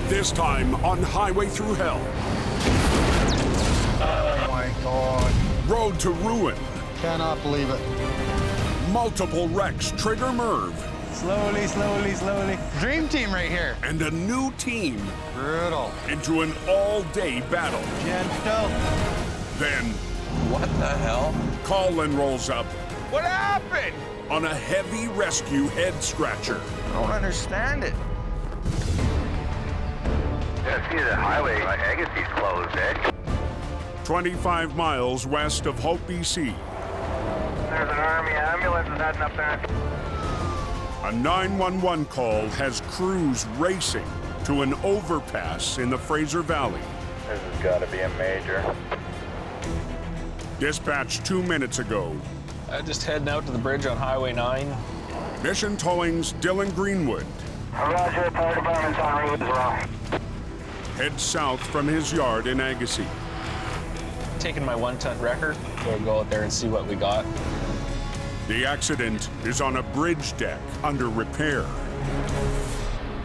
This time on Highway Thru Hell. Oh my God. Road to ruin. Cannot believe it. Multiple wrecks trigger Merv. Slowly, slowly, slowly. Dream team right here. And a new team. Brutal. Into an all-day battle. Gentle. Then, what the hell? Colin rolls up What happened? on a heavy rescue head-scratcher. I don't understand it. Yeah, see the highway, like Agassiz's closed, eh? 25 miles west of Hope, BC. There's an Army ambulance heading up there. A 911 call has crews racing to an overpass in the Fraser Valley. This has got to be a major. Dispatched 2 minutes ago. Just heading out to the bridge on Highway 9. Mission Towing's Dylan Greenwood Roger, fire department's on route as well. heads south from his yard in Agassiz. Taking my 1-ton wrecker. We'll go out there and see what we got. The accident is on a bridge deck under repair.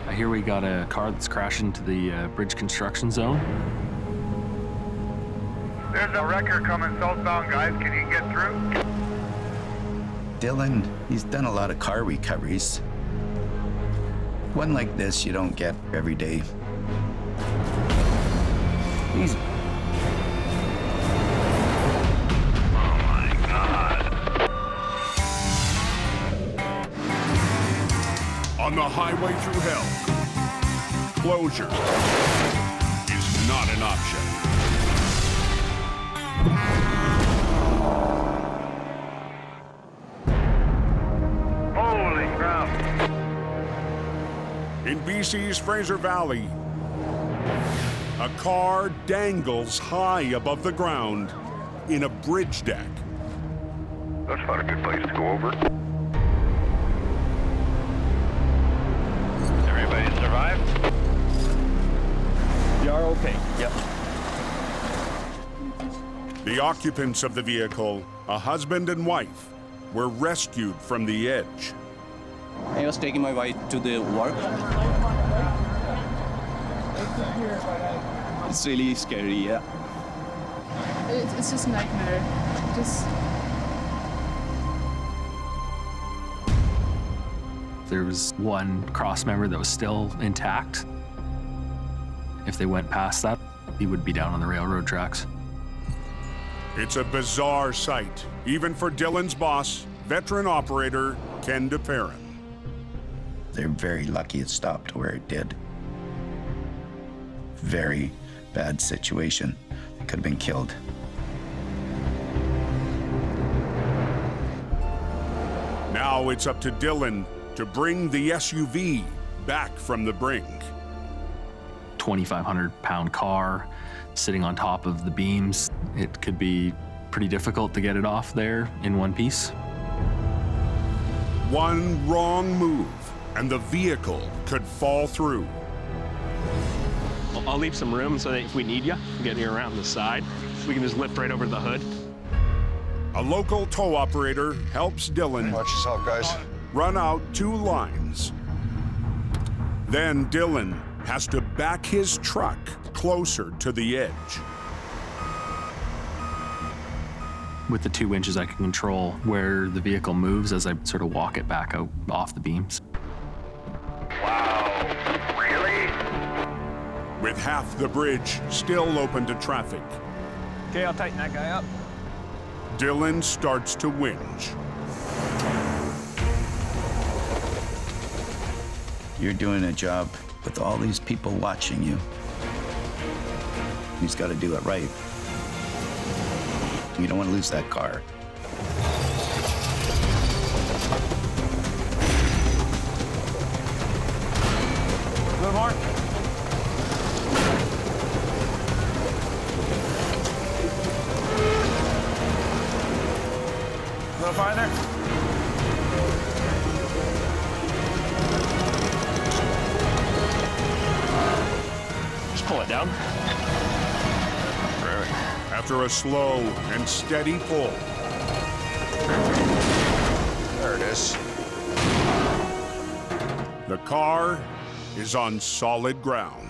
I hear we got a car that's crashed into the bridge construction zone. There's a wrecker coming southbound, guys. Can you get through? Dylan, he's done a lot of car recoveries. One like this you don't get every day. Easy. Oh my God. On the Highway Thru Hell, closure is not an option. Holy crap. In BC's Fraser Valley, a car dangles high above the ground in a bridge deck. That's not a good place to go over. Everybody survive? You are okay. Yep. The occupants of the vehicle, a husband and wife, were rescued from the edge. I was taking my wife to the work. It's really scary, yeah. It's just a nightmare. There was one cross member that was still intact. If they went past that, he would be down on the railroad tracks. It's a bizarre sight, even for Dylan's boss, veteran operator Ken DePerrin. They're very lucky it stopped where it did. Very bad situation. They could have been killed. Now it's up to Dylan to bring the SUV back from the brink. 2,500-pound car sitting on top of the beams. It could be pretty difficult to get it off there in one piece. One wrong move, and the vehicle could fall through. I'll leave some room so that if we need you, get you around the side. We can just lift right over the hood. A local tow operator helps Dylan Watch yourself, guys. run out 2 lines. Then Dylan has to back his truck closer to the edge. With the 2 winches, I can control where the vehicle moves as I sort of walk it back out off the beams. Wow. Really? With half the bridge still open to traffic, Okay, I'll tighten that guy up. Dylan starts to whinge. You're doing a job with all these people watching you. He's got to do it right. You don't want to lose that car. A little more. A little farther. Just pull it down. After a slow and steady pull, There it is. the car is on solid ground.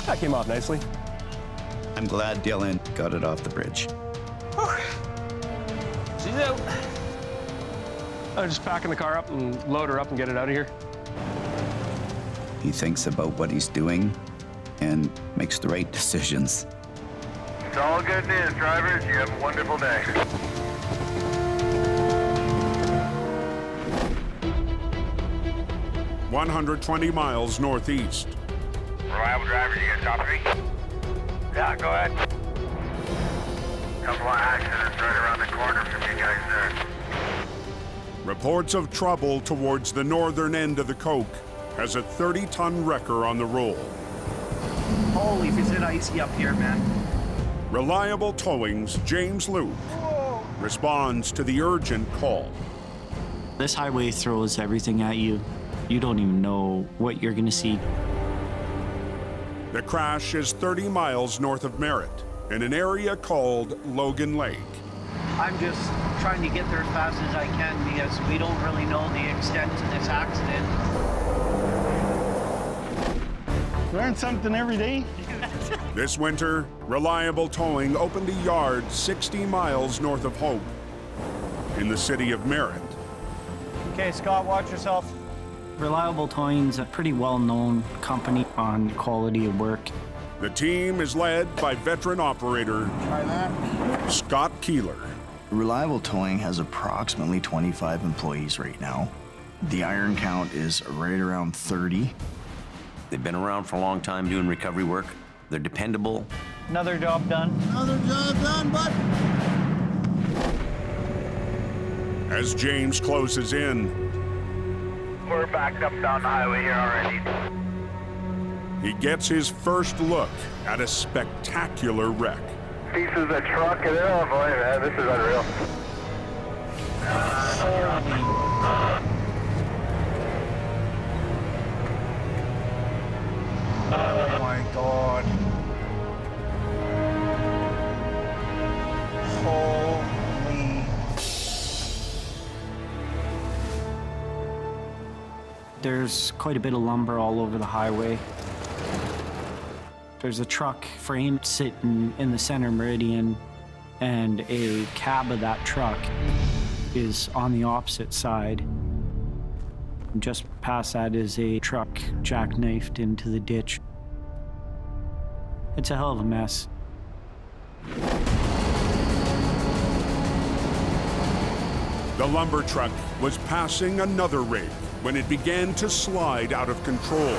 That came off nicely. I'm glad Dylan got it off the bridge. She's out. I'm just packing the car up and load her up and get it out of here. He thinks about what he's doing and makes the right decisions. It's all good news, drivers. You have a wonderful day. "120 miles northeast. Reliable drivers, you got top three? Yeah, go ahead. Couple of accidents right around the corner from you guys there. Reports of trouble towards the northern end of the Coke has a 30-ton wrecker on the roll. Holy, is it icy up here, man? Reliable Towing's James Luke responds to the urgent call. This highway throws everything at you. You don't even know what you're gonna see. The crash is 30 miles north of Merritt in an area called Logan Lake. I'm just trying to get there as fast as I can because we don't really know the extent of this accident. Learn something every day. This winter, Reliable Towing opened a yard 60 miles north of Hope in the city of Merritt. Okay, Scott, watch yourself. Reliable Towing's a pretty well-known company on quality of work. The team is led by veteran operator Scott Keeler. Reliable Towing has approximately 25 employees right now. The iron count is right around 30. They've been around for a long time doing recovery work. They're dependable. Another job done. Another job done, bud. As James closes in, We're backed up down the highway here already. he gets his first look at a spectacular wreck. Pieces of truck and oh boy, man, this is unreal. Oh my God. Holy. There's quite a bit of lumber all over the highway. There's a truck frame sitting in the center meridian, and a cab of that truck is on the opposite side. Just past that is a truck jackknifed into the ditch. It's a hell of a mess. The lumber truck was passing another rig when it began to slide out of control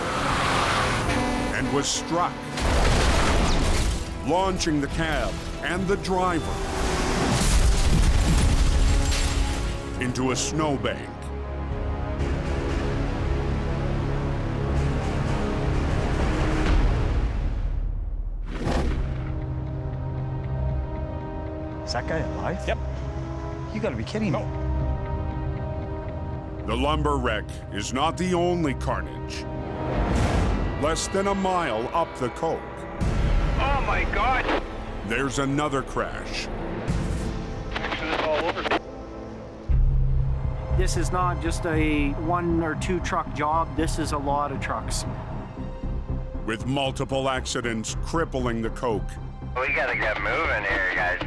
and was struck, launching the cab and the driver into a snowbank. Is that guy alive? Yep. You gotta be kidding me. The lumber wreck is not the only carnage. Less than a mile up the Coke, Oh my God! there's another crash. Accident all over. This is not just a 1 or 2 truck job. This is a lot of trucks. With multiple accidents crippling the Coke, We gotta get moving here, guys.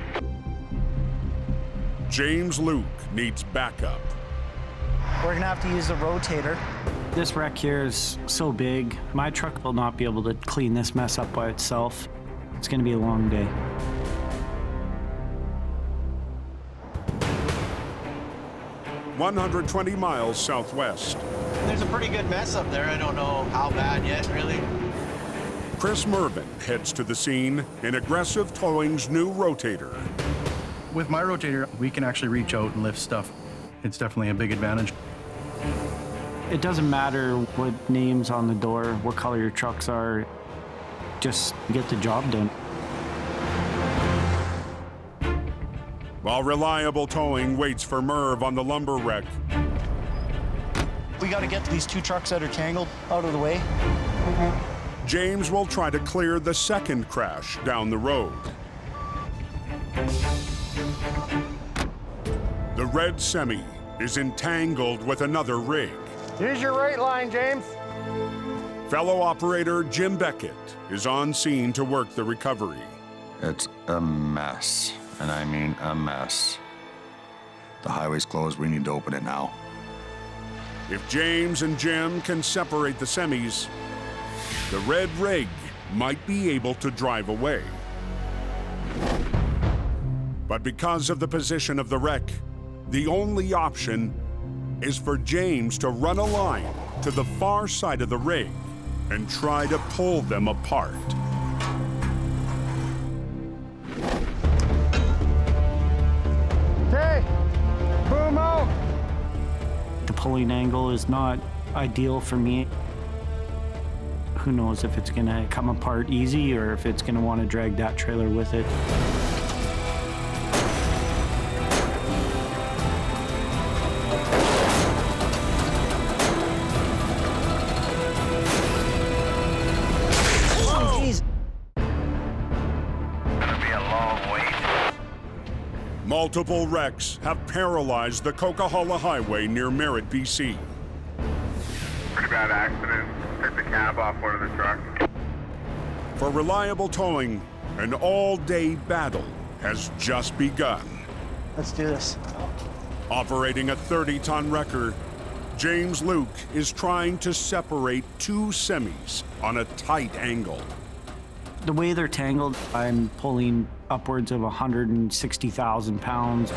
James Luke needs backup. We're gonna have to use the rotator. This wreck here is so big, my truck will not be able to clean this mess up by itself. It's gonna be a long day. "120 miles southwest. There's a pretty good mess up there. I don't know how bad yet, really. Chris Mervin heads to the scene in Aggressive Towing's new rotator. With my rotator, we can actually reach out and lift stuff. It's definitely a big advantage. It doesn't matter what name's on the door, what color your trucks are, just get the job done. While Reliable Towing waits for Merv on the lumber wreck, We gotta get these 2 trucks that are tangled out of the way. James will try to clear the second crash down the road. The red semi is entangled with another rig. Use your right line, James. Fellow operator Jim Beckett is on scene to work the recovery. It's a mess, and I mean a mess. The highway's closed, we need to open it now. If James and Jim can separate the semis, the red rig might be able to drive away. But because of the position of the wreck, the only option is for James to run a line to the far side of the rig and try to pull them apart. Okay, boom out. The pulling angle is not ideal for me. Who knows if it's gonna come apart easy or if it's gonna want to drag that trailer with it. Multiple wrecks have paralyzed the Coquihalla Highway near Merritt, BC. Pretty bad accident. Took the cab off one of the trucks. For reliable towing, an all-day battle has just begun. Let's do this. Operating a 30-ton wrecker, James Luke is trying to separate two semis on a tight angle. The way they're tangled, I'm pulling upwards of 160,000 pounds.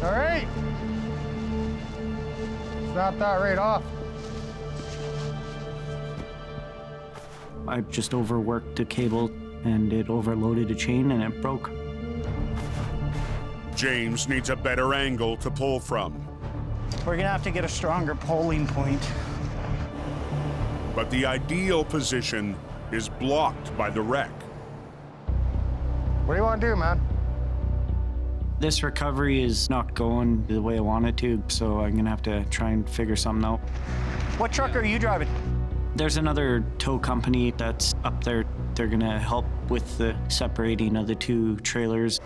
All right. Snap that right off. I just overworked the cable and it overloaded a chain and it broke. James needs a better angle to pull from. We're gonna have to get a stronger pulling point. But the ideal position is blocked by the wreck. What do you want to do, man? This recovery is not going the way I want it to, so I'm gonna have to try and figure something out. What truck are you driving? There's another tow company that's up there. They're gonna help with the separating of the two trailers.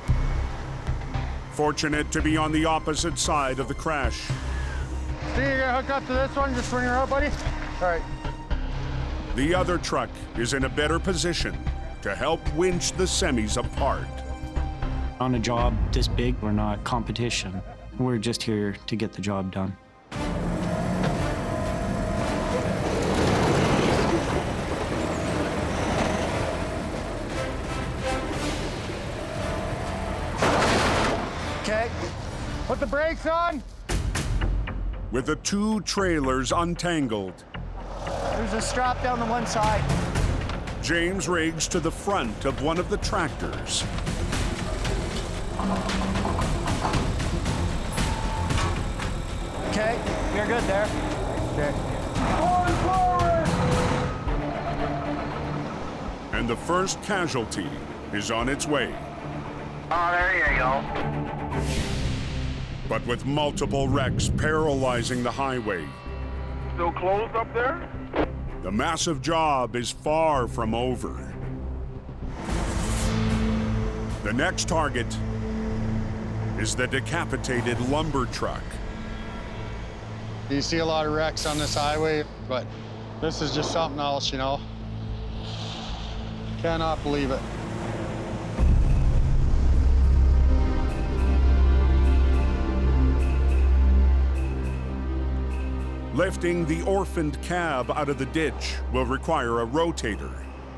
Fortunate to be on the opposite side of the crash. See, you're gonna hook up to this one, just swing her out, buddy? All right. The other truck is in a better position to help winch the semis apart. On a job this big, we're not competition. We're just here to get the job done. Okay. Put the brakes on. With the two trailers untangled, There's a strap down the one side. James rigs to the front of one of the tractors. Okay, we're good there. Okay. And the first casualty is on its way. Oh, there you go. But with multiple wrecks paralyzing the highway, Still closed up there? the massive job is far from over. The next target is the decapitated lumber truck. You see a lot of wrecks on this highway, but this is just something else, you know. Cannot believe it. Lifting the orphaned cab out of the ditch will require a rotator,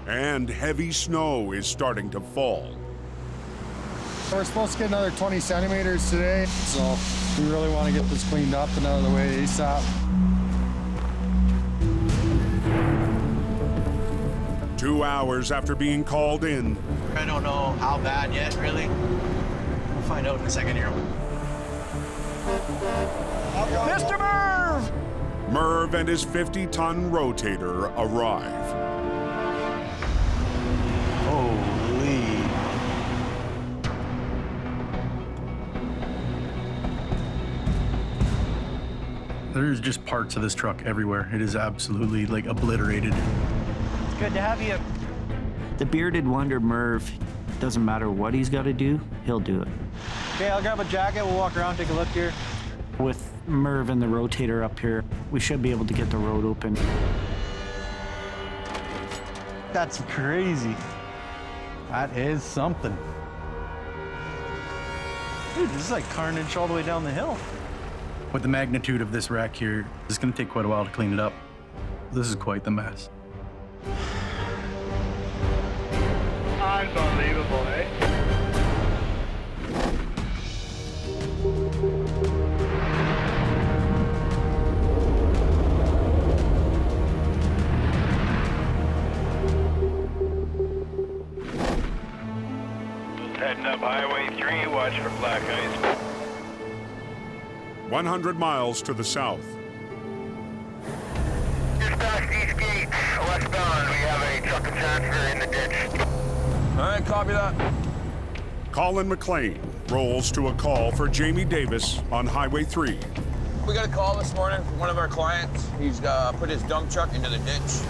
and heavy snow is starting to fall. We're supposed to get another 20 centimeters today, so we really want to get this cleaned up and out of the way ASAP. Two hours after being called in, I don't know how bad yet, really. We'll find out in a second here. Mr. Merv! Merv and his 50-ton rotator arrive. Holy. There's just parts of this truck everywhere. It is absolutely obliterated. It's good to have you. The bearded wonder Merv, Doesn't matter what he's got to do, he'll do it. Okay, I'll grab a jacket. We'll walk around, take a look here. With Merv and the rotator up here, we should be able to get the road open. That's crazy. That is something. Dude, this is like carnage all the way down the hill. With the magnitude of this wreck here, it's gonna take quite a while to clean it up. This is quite the mess. Unbelievable, eh? Heading up Highway 3, watch for black ice. 100 miles to the south. Dispatch East Gate, westbound. We have a truck and transfer in the ditch. All right, copy that. Colin McLean rolls to a call for Jamie Davis on Highway 3. We got a call this morning from one of our clients. He's put his dump truck into the ditch.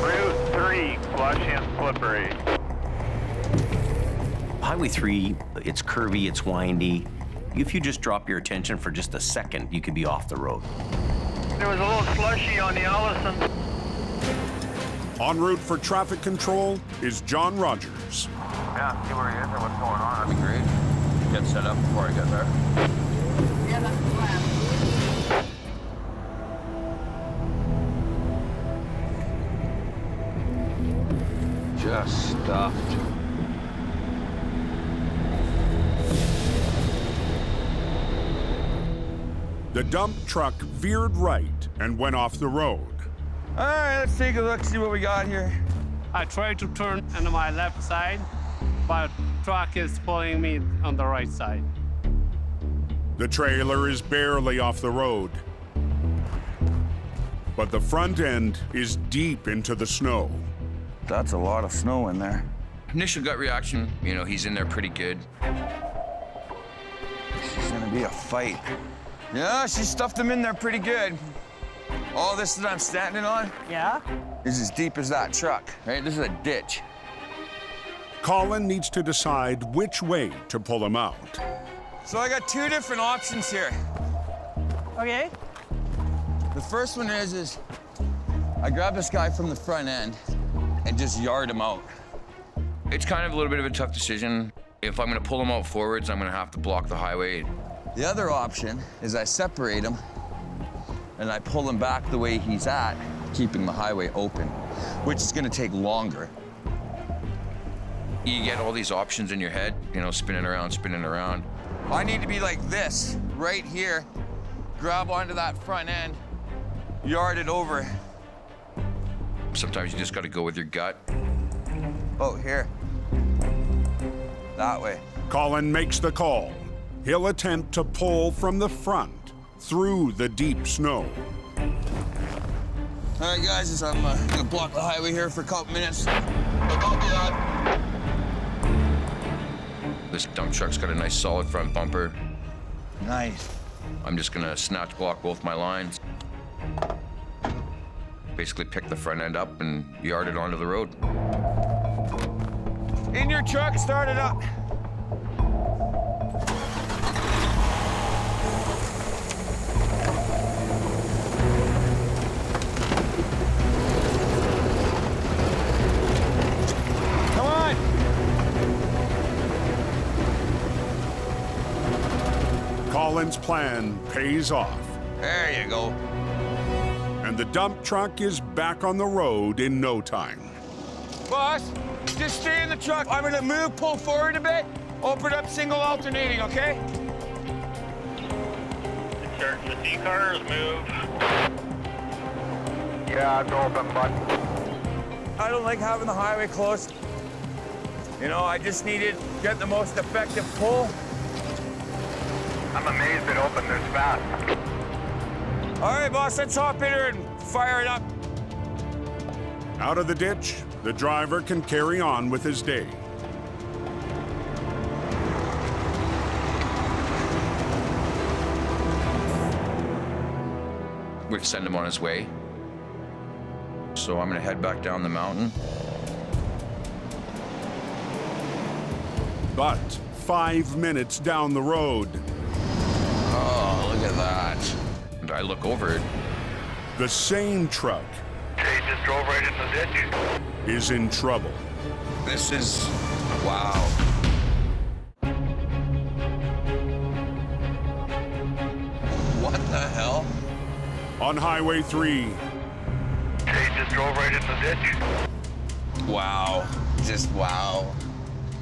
Route 3, flush and slippery. Highway 3, it's curvy, it's windy. If you just drop your attention for just a second, you could be off the road. There was a little slushy on the Allison. En route for traffic control is John Rogers. Yeah, see where he is or what's going on. That'd be great. Get set up before I get there. Yeah, that's the plan. Just stuffed. The dump truck veered right and went off the road. All right, let's take a look, see what we got here. I tried to turn on my left side, but truck is pulling me on the right side. The trailer is barely off the road, but the front end is deep into the snow. That's a lot of snow in there. Initial gut reaction, he's in there pretty good. This is gonna be a fight. Yeah, she stuffed him in there pretty good. All this that I'm standing on, is as deep as that truck, right? This is a ditch. Colin needs to decide which way to pull him out. So I got two different options here. Okay. The first one is I grab this guy from the front end and just yard him out. It's kind of a little bit of a tough decision. If I'm gonna pull him out forwards, I'm gonna have to block the highway. The other option is I separate him and I pull him back the way he's at, keeping the highway open, which is gonna take longer. You get all these options in your head, spinning around, spinning around. I need to be like this, right here, grab onto that front end, yard it over. Sometimes you just gotta go with your gut. Oh, here. That way. Colin makes the call. He'll attempt to pull from the front through the deep snow. All right, guys, I'm gonna block the highway here for a couple minutes. This dump truck's got a nice solid front bumper. Nice. I'm just gonna snatch block both my lines. Basically pick the front end up and yard it onto the road. In your truck, start it up. Come on. Colin's plan pays off. There you go. And the dump truck is back on the road in no time. Boss, just stay in the truck. I'm gonna move, pull forward a bit, open up single alternating, okay? Search the C cars, move. Yeah, it's open, bud. I don't like having the highway closed. I just needed to get the most effective pull. I'm amazed it opened this fast. All right, boss, let's hop in here and fire it up. Out of the ditch, the driver can carry on with his day. We've sent him on his way. So I'm gonna head back down the mountain. But 5 minutes down the road, Oh, look at that. And I look over it. the same truck They just drove right in the ditch. is in trouble. This is, wow. What the hell? On Highway 3, They just drove right in the ditch. Wow. Just wow.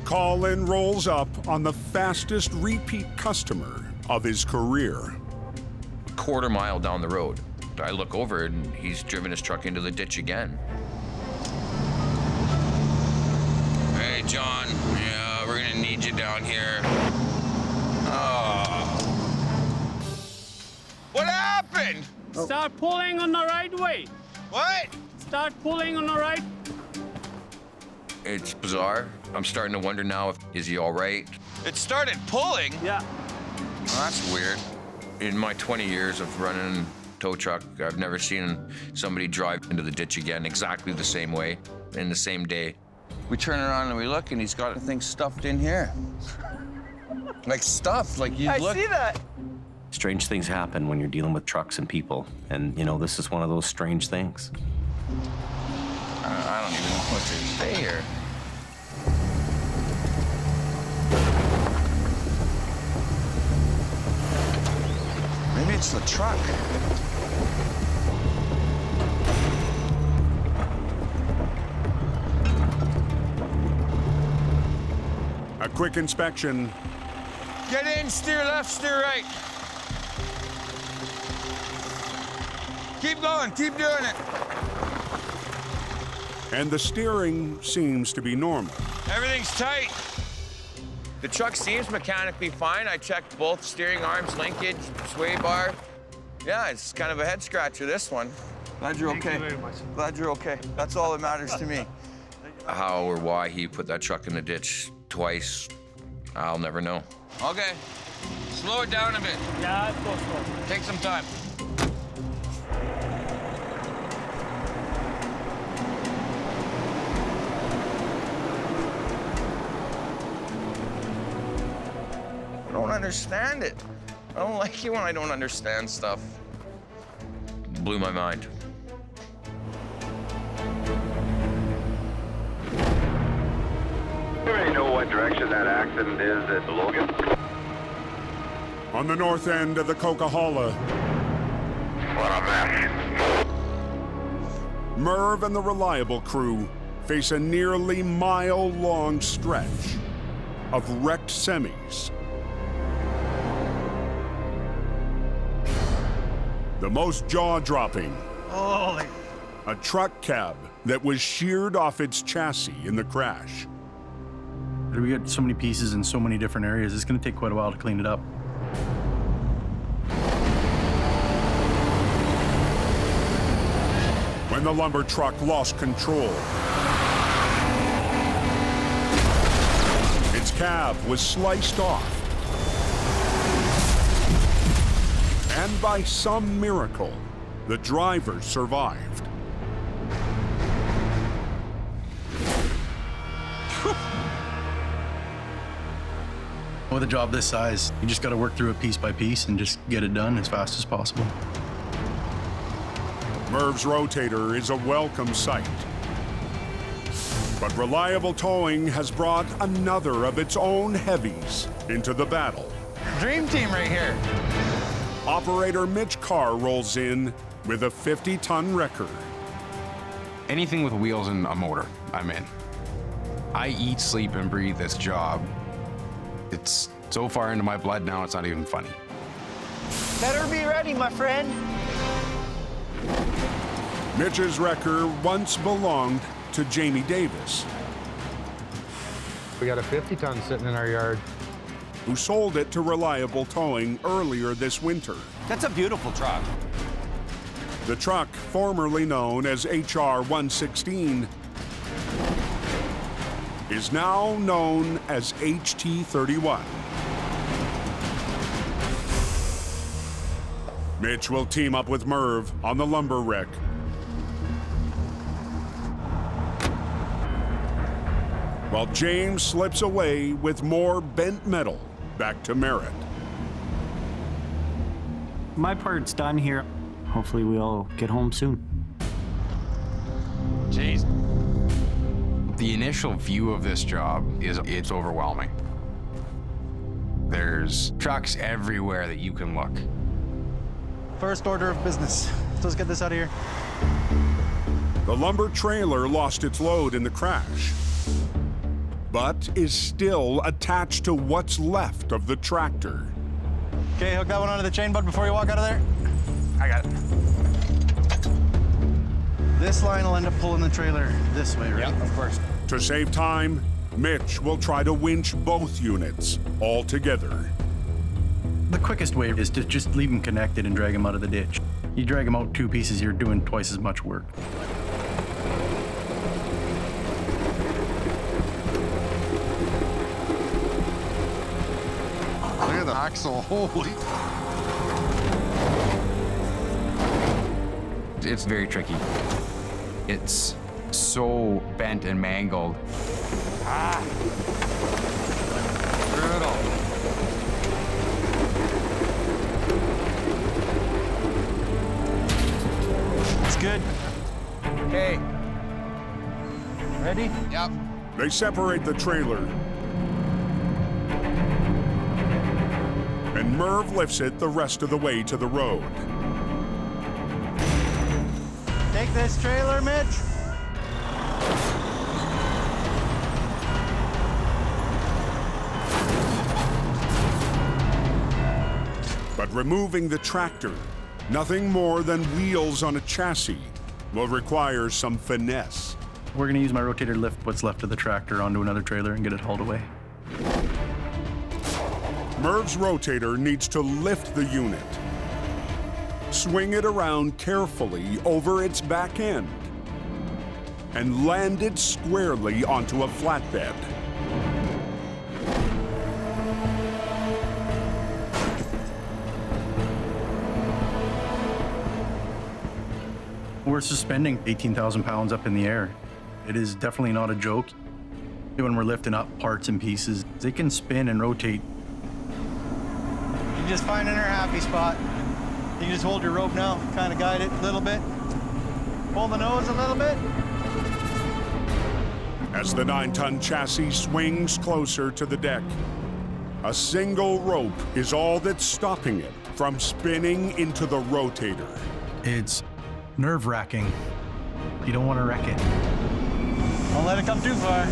Colin rolls up on the fastest repeat customer of his career. Quarter mile down the road. I look over and he's driven his truck into the ditch again. Hey, John. Yeah, we're gonna need you down here. Oh. What happened? Start pulling on the right way. What? Start pulling on the right. It's bizarre. I'm starting to wonder now is he all right? It started pulling? Yeah. Well, that's weird. In my 20 years of running tow truck, I've never seen somebody drive into the ditch again exactly the same way, in the same day. We turn around and we look and he's got things stuffed in here. Like stuffed, like you look. I see that. Strange things happen when you're dealing with trucks and people. And, you know, this is one of those strange things. I don't even know what to say here. Maybe it's the truck. A quick inspection, Get in, steer left, steer right. Keep going, keep doing it. and the steering seems to be normal. Everything's tight. The truck seems mechanically fine. I checked both steering arms, linkage, sway bar. Yeah, it's kind of a head scratcher, this one. Glad you're okay. Thank you very much. Glad you're okay. That's all that matters to me. How or why he put that truck in the ditch twice, I'll never know. Okay, slow it down a bit. Yeah, go slow. Take some time. I don't understand it. I don't like it when I don't understand stuff. Blew my mind. Do you already know what direction that accident is at Logan? On the north end of the Coca-Cola, What a mess. Merv and the Reliable crew face a nearly mile-long stretch of wrecked semis. The most jaw-dropping, Holy. a truck cab that was sheared off its chassis in the crash. We got so many pieces in so many different areas, it's gonna take quite a while to clean it up. When the lumber truck lost control, its cab was sliced off. And by some miracle, the driver survived. With a job this size, you just gotta work through it piece by piece and just get it done as fast as possible. Merv's rotator is a welcome sight. But Reliable Towing has brought another of its own heavies into the battle. Dream team right here. Operator Mitch Carr rolls in with a 50-ton wrecker. Anything with wheels and a motor, I'm in. I eat, sleep, and breathe this job. It's so far into my blood now, it's not even funny. Better be ready, my friend. Mitch's wrecker once belonged to Jamie Davis, We got a 50-ton sitting in our yard. who sold it to Reliable Towing earlier this winter. That's a beautiful truck. The truck, formerly known as HR 116, is now known as HT 31. Mitch will team up with Merv on the lumber wreck. while James slips away with more bent metal back to Merritt. My part's done here. Hopefully we'll get home soon. Jeez. The initial view of this job it's overwhelming. There's trucks everywhere that you can look. First order of business. Let's get this out of here. The lumber trailer lost its load in the crash, but is still attached to what's left of the tractor. Okay, hook that one onto the chain, bud, before you walk out of there. I got it. This line will end up pulling the trailer this way, right? Yep, of course. To save time, Mitch will try to winch both units all together. The quickest way is to just leave them connected and drag them out of the ditch. You drag them out 2 pieces, you're doing twice as much work. Look at the axle, holy. It's very tricky. It's so bent and mangled. Brutal. It's good. Okay. Ready? Yep. They separate the trailer, and Merv lifts it the rest of the way to the road. Take this trailer, Mitch. But removing the tractor, nothing more than wheels on a chassis, will require some finesse. We're gonna use my rotator to lift what's left of the tractor onto another trailer and get it hauled away. Merv's rotator needs to lift the unit, swing it around carefully over its back end, and land it squarely onto a flatbed. We're suspending 18,000 pounds up in the air. It is definitely not a joke. When we're lifting up parts and pieces, they can spin and rotate. You just find in her happy spot. You just hold your rope now, kind of guide it a little bit. Pull the nose a little bit. As the 9-ton chassis swings closer to the deck, a single rope is all that's stopping it from spinning into the rotator. It's nerve-wracking. You don't want to wreck it. Don't let it come too far.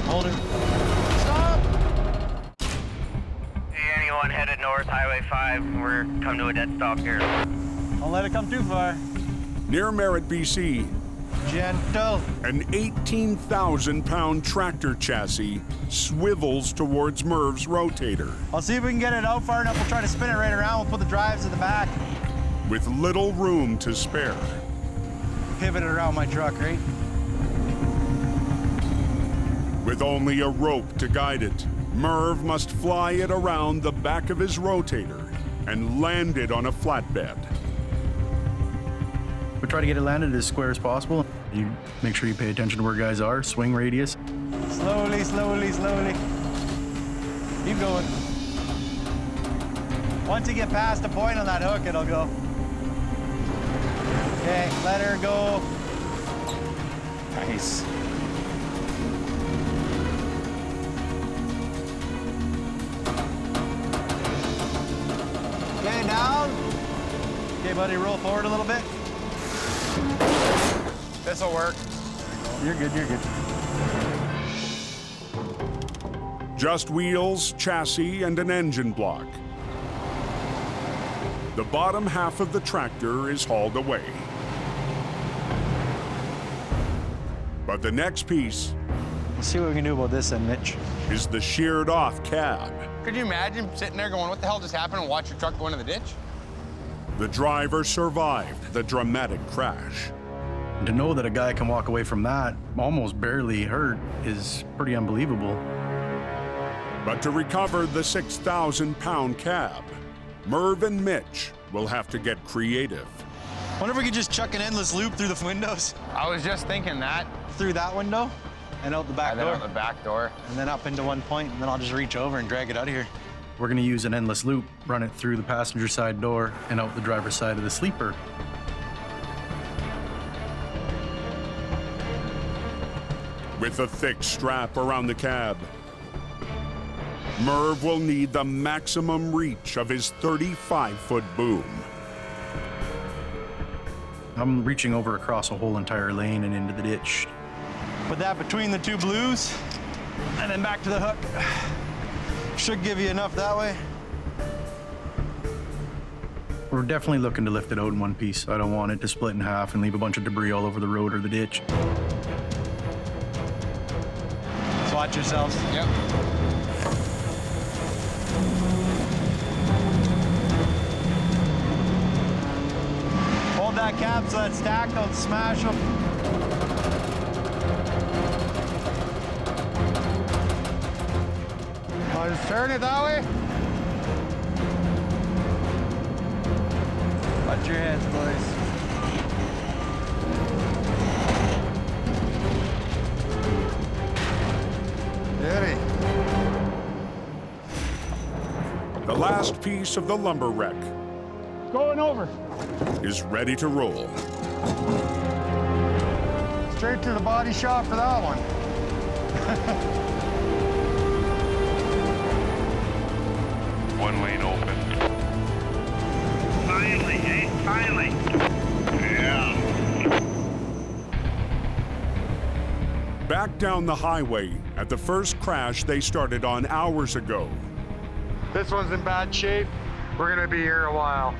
Hold her. Stop! Hey, anyone headed north, Highway 5. We're come to a dead stop here. Don't let it come too far. Near Merritt, BC, gentle. An 18,000-pound tractor chassis swivels towards Merv's rotator. I'll see if we can get it out far enough. We'll try to spin it right around. We'll put the drives in the back. With little room to spare. Pivot it around my truck, right? With only a rope to guide it, Merv must fly it around the back of his rotator and land it on a flatbed. We try to get it landed as square as possible. You make sure you pay attention to where guys are, swing radius. Slowly, slowly, slowly. Keep going. Once you get past the point on that hook, it'll go. Okay, let her go. Nice. Okay, down. Okay, buddy, roll forward a little bit. This'll work. You're good, you're good. Just wheels, chassis, and an engine block. The bottom half of the tractor is hauled away. But the next piece, Let's see what we can do about this then, Mitch. is the sheared off cab. Could you imagine sitting there going, what the hell just happened, and watch your truck go into the ditch? The driver survived the dramatic crash. To know that a guy can walk away from that almost barely hurt is pretty unbelievable. But to recover the 6,000-pound cab, Merv and Mitch will have to get creative. Wonder if we could just chuck an endless loop through the windows. I was just thinking that. through that window and out the back and door. then out the back door. And then up into one point, and then I'll just reach over and drag it out of here. We're gonna use an endless loop, run it through the passenger side door and out the driver's side of the sleeper. With a thick strap around the cab, Merv will need the maximum reach of his 35-foot boom. I'm reaching over across a whole entire lane and into the ditch. Put that between the two blues, and then back to the hook. Should give you enough that way. We're definitely looking to lift it out in one piece. I don't want it to split in half and leave a bunch of debris all over the road or the ditch. So watch yourselves. Yep. Hold that cab so that stack, don't smash them. I'll just turn it that way. Watch your heads, boys. Steady. The last piece of the lumber wreck Going over. is ready to roll. Straight to the body shop for that one. One lane open. Finally, eh? Finally. Yeah. Back down the highway at the first crash they started on hours ago. This one's in bad shape. We're gonna be here a while.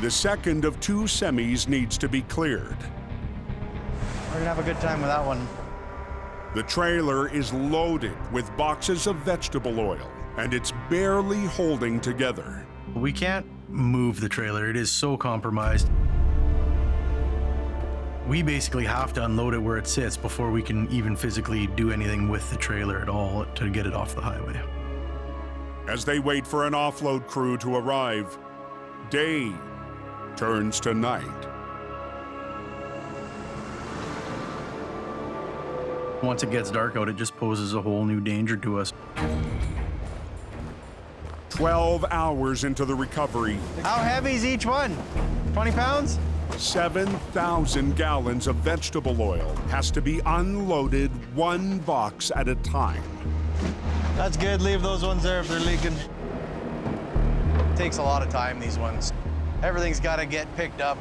The second of two semis needs to be cleared. We're gonna have a good time with that one. The trailer is loaded with boxes of vegetable oil, and it's barely holding together. We can't move the trailer. It is so compromised. We basically have to unload it where it sits before we can even physically do anything with the trailer at all to get it off the highway. As they wait for an offload crew to arrive, day turns to night. Once it gets dark out, it just poses a whole new danger to us. 12 hours into the recovery. How heavy is each one? 20 pounds? 7,000 gallons of vegetable oil has to be unloaded one box at a time. That's good. Leave those ones there if they're leaking. Takes a lot of time, these ones. Everything's got to get picked up.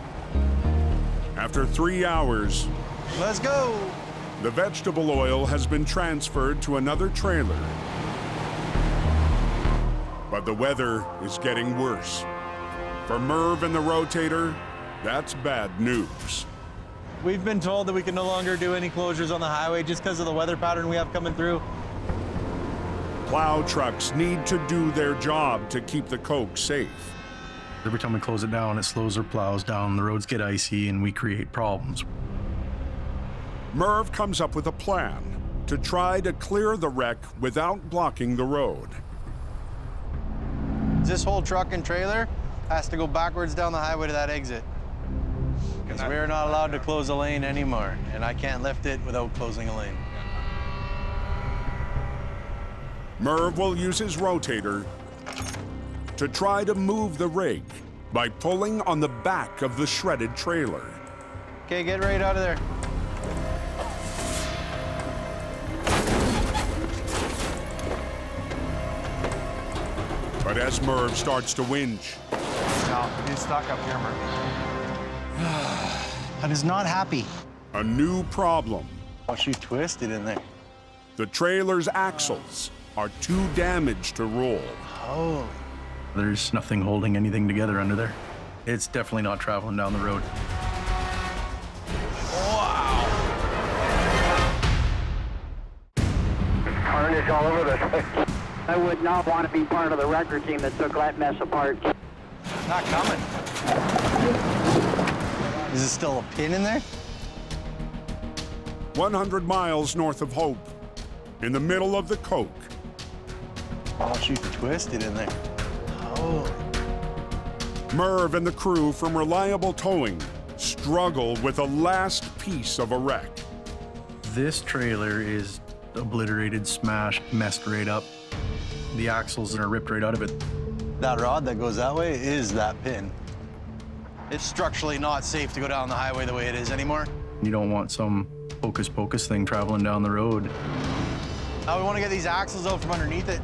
After 3 hours, let's go. The vegetable oil has been transferred to another trailer. But the weather is getting worse. For Merv and the rotator, that's bad news. We've been told that we can no longer do any closures on the highway just because of the weather pattern we have coming through. Plow trucks need to do their job to keep the coke safe. Every time we close it down, it slows our plows down, the roads get icy, and we create problems. Merv comes up with a plan to try to clear the wreck without blocking the road. This whole truck and trailer has to go backwards down the highway to that exit. Because we're not allowed to close a lane anymore, and I can't lift it without closing a lane. Merv will use his rotator to try to move the rig by pulling on the back of the shredded trailer. Okay, get right out of there. But as Merv starts to winch, No, he's stuck up here, Merv. That is not happy. a new problem. Oh, she's twisted in there. The trailer's axles are too damaged to roll. Oh. There's nothing holding anything together under there. It's definitely not traveling down the road. Wow. Carnage all over the place. I would not want to be part of the record team that took that mess apart. Not coming. Is there still a pin in there? 100 miles north of Hope, in the middle of the coke. Oh, she's twisted in there. Oh. Merv and the crew from Reliable Towing struggle with the last piece of a wreck. This trailer is obliterated, smashed, messed right up. The axles are ripped right out of it. That rod that goes that way is that pin. It's structurally not safe to go down the highway the way it is anymore. You don't want some hocus pocus thing traveling down the road. Now we want to get these axles out from underneath it.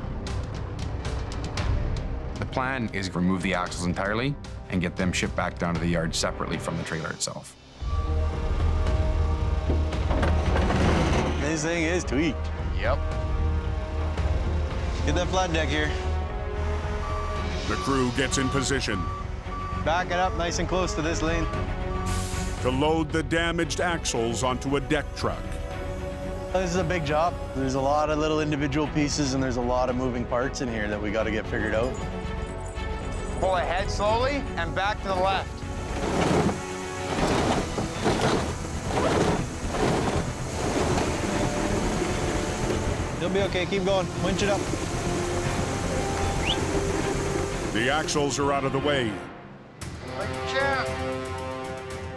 The plan is to remove the axles entirely and get them shipped back down to the yard separately from the trailer itself. This thing is tweaked. Yep. Get that flat deck here. The crew gets in position Back it up nice and close to this lane. to load the damaged axles onto a deck truck. This is a big job. There's a lot of little individual pieces and there's a lot of moving parts in here that we got to get figured out. Pull ahead slowly and back to the left. You'll be okay. Keep going. Winch it up. The axles are out of the way,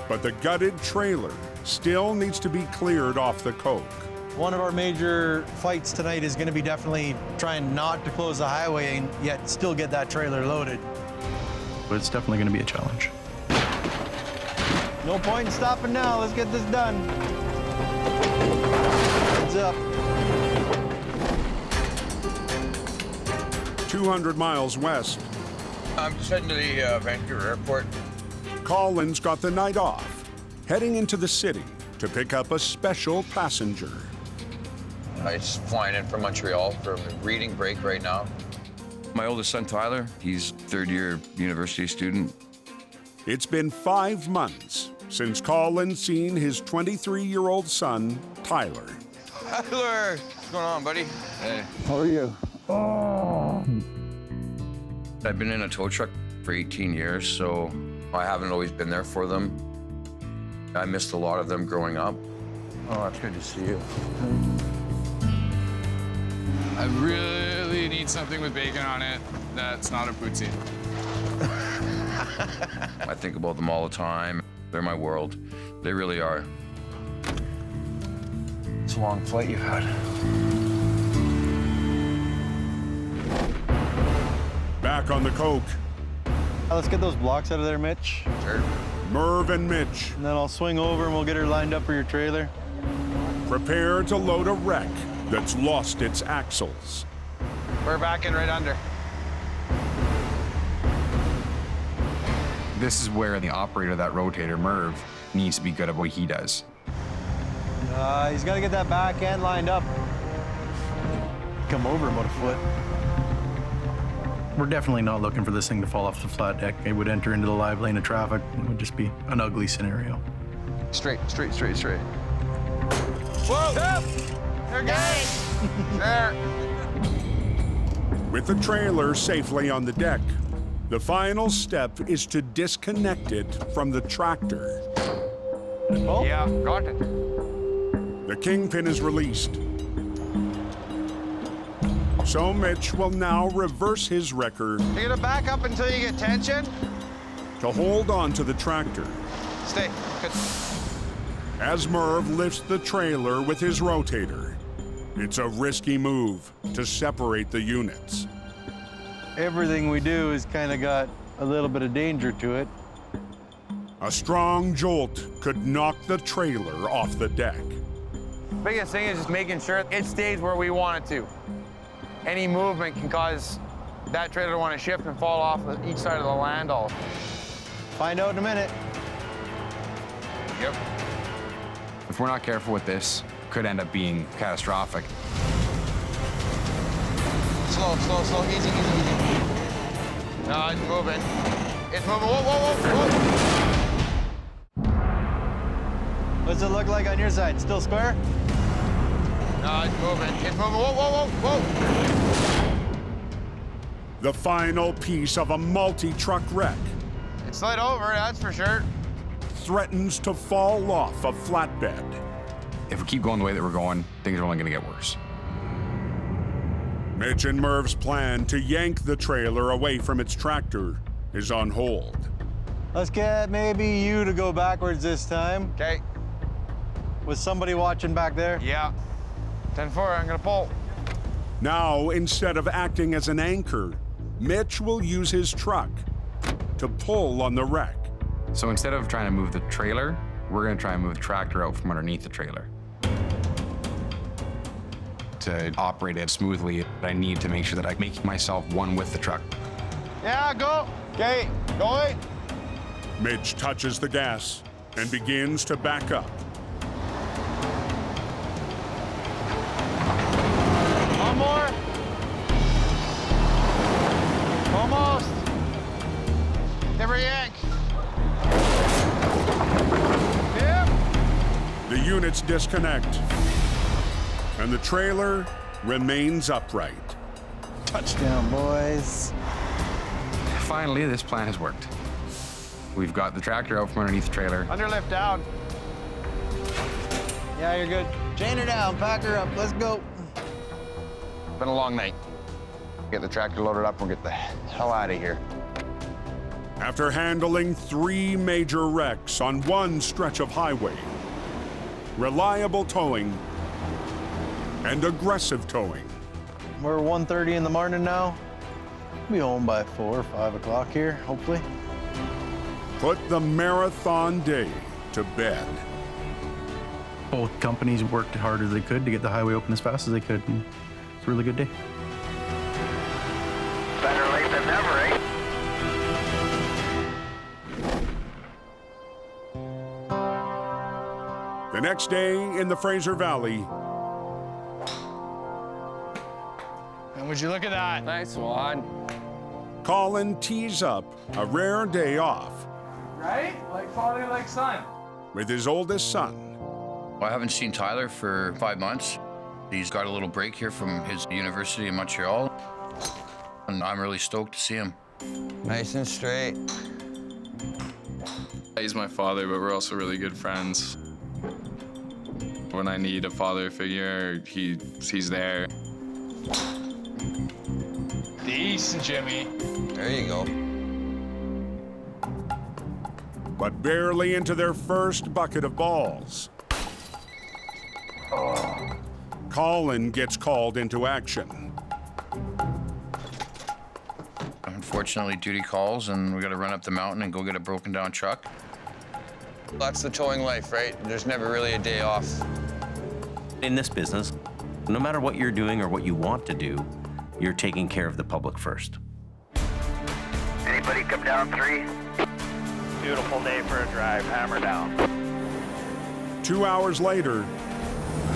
but the gutted trailer still needs to be cleared off the coke. One of our major fights tonight is going to be definitely trying not to close the highway and yet still get that trailer loaded. But it's definitely going to be a challenge. No point in stopping now. Let's get this done. Heads up. 200 miles west, I'm just heading to the Vancouver airport. Colin's got the night off, heading into the city to pick up a special passenger. I'm just flying in from Montreal from a reading break right now. My oldest son, Tyler, he's third-year university student. It's been 5 months since Colin's seen his 23-year-old son, Tyler. Tyler! What's going on, buddy? Hey. How are you? Oh. I've been in a tow truck for 18 years, so I haven't always been there for them. I missed a lot of them growing up. Oh, it's good to see you. I really need something with bacon on it that's not a poutine. I think about them all the time. They're my world. They really are. It's a long flight you've had. Back on the coke, Let's get those blocks out of there, Mitch. Sure. Merv and Mitch And then I'll swing over and we'll get her lined up for your trailer. prepare to load a wreck that's lost its axles. We're backing right under. This is where the operator of that rotator, Merv, needs to be good at what he does. He's got to get that back end lined up. Come over about a foot. We're definitely not looking for this thing to fall off the flat deck. It would enter into the live lane of traffic. It would just be an ugly scenario. Straight, straight, straight, straight. Whoa! Stop! They're good! There. With the trailer safely on the deck, the final step is to disconnect it from the tractor. Oh. Yeah, got it. The kingpin is released. So Mitch will now reverse his wrecker You're gonna back up until you get tension. to hold on to the tractor. Stay. Good. As Merv lifts the trailer with his rotator, it's a risky move to separate the units. Everything we do has kind of got a little bit of danger to it. A strong jolt could knock the trailer off the deck. Biggest thing is just making sure it stays where we want it to. Any movement can cause that trailer to want to shift and fall off each side of the landau. Find out in a minute. Yep. If we're not careful with this, it could end up being catastrophic. Slow, slow, slow, easy, easy, easy. No, it's moving. It's moving. Whoa, whoa, whoa, whoa. What's it look like on your side? Still square? No, it's moving. It's moving. Whoa, whoa, whoa, whoa. The final piece of a multi-truck wreck It slid over, that's for sure. threatens to fall off a flatbed. If we keep going the way that we're going, things are only going to get worse. Mitch and Merv's plan to yank the trailer away from its tractor is on hold. Let's get maybe you to go backwards this time. Okay. Was somebody watching back there? Yeah. 10-4, I'm gonna pull. Now, instead of acting as an anchor, Mitch will use his truck to pull on the wreck. So instead of trying to move the trailer, we're gonna try and move the tractor out from underneath the trailer. To operate it smoothly, I need to make sure that I make myself one with the truck. Yeah, go. Okay, going. Mitch touches the gas and begins to back up. One more. Almost. Every yank. Yep. The units disconnect, and the trailer remains upright. Touchdown, boys. Finally, this plan has worked. We've got the tractor out from underneath the trailer. Underlift down. Yeah, you're good. Chain her down, pack her up, let's go. Been a long night. Get the tractor loaded up and we'll get the hell out of here. After handling 3 major wrecks on one stretch of highway, reliable towing and aggressive towing. We're 1:30 in the morning now. We'll be home by 4 or 5 o'clock here, hopefully. Put the marathon day to bed. Both companies worked hard as they could to get the highway open as fast as they could. And it's a really good day. Better late than never, eh? The next day in the Fraser Valley. And would you look at that? Nice one. Colin tees up a rare day off Right? Like father, like son. with his oldest son. I haven't seen Tyler for 5 months. He's got a little break here from his university in Montreal, and I'm really stoked to see him. Nice and straight. He's my father, but we're also really good friends. When I need a father figure, he's there. Decent, Jimmy. There you go. But barely into their first bucket of balls. Colin gets called into action. Unfortunately, duty calls, and we gotta run up the mountain and go get a broken down truck. That's the towing life, right? There's never really a day off. In this business, no matter what you're doing or what you want to do, you're taking care of the public first. Anybody come down 3? Beautiful day for a drive. Hammer down. 2 hours later,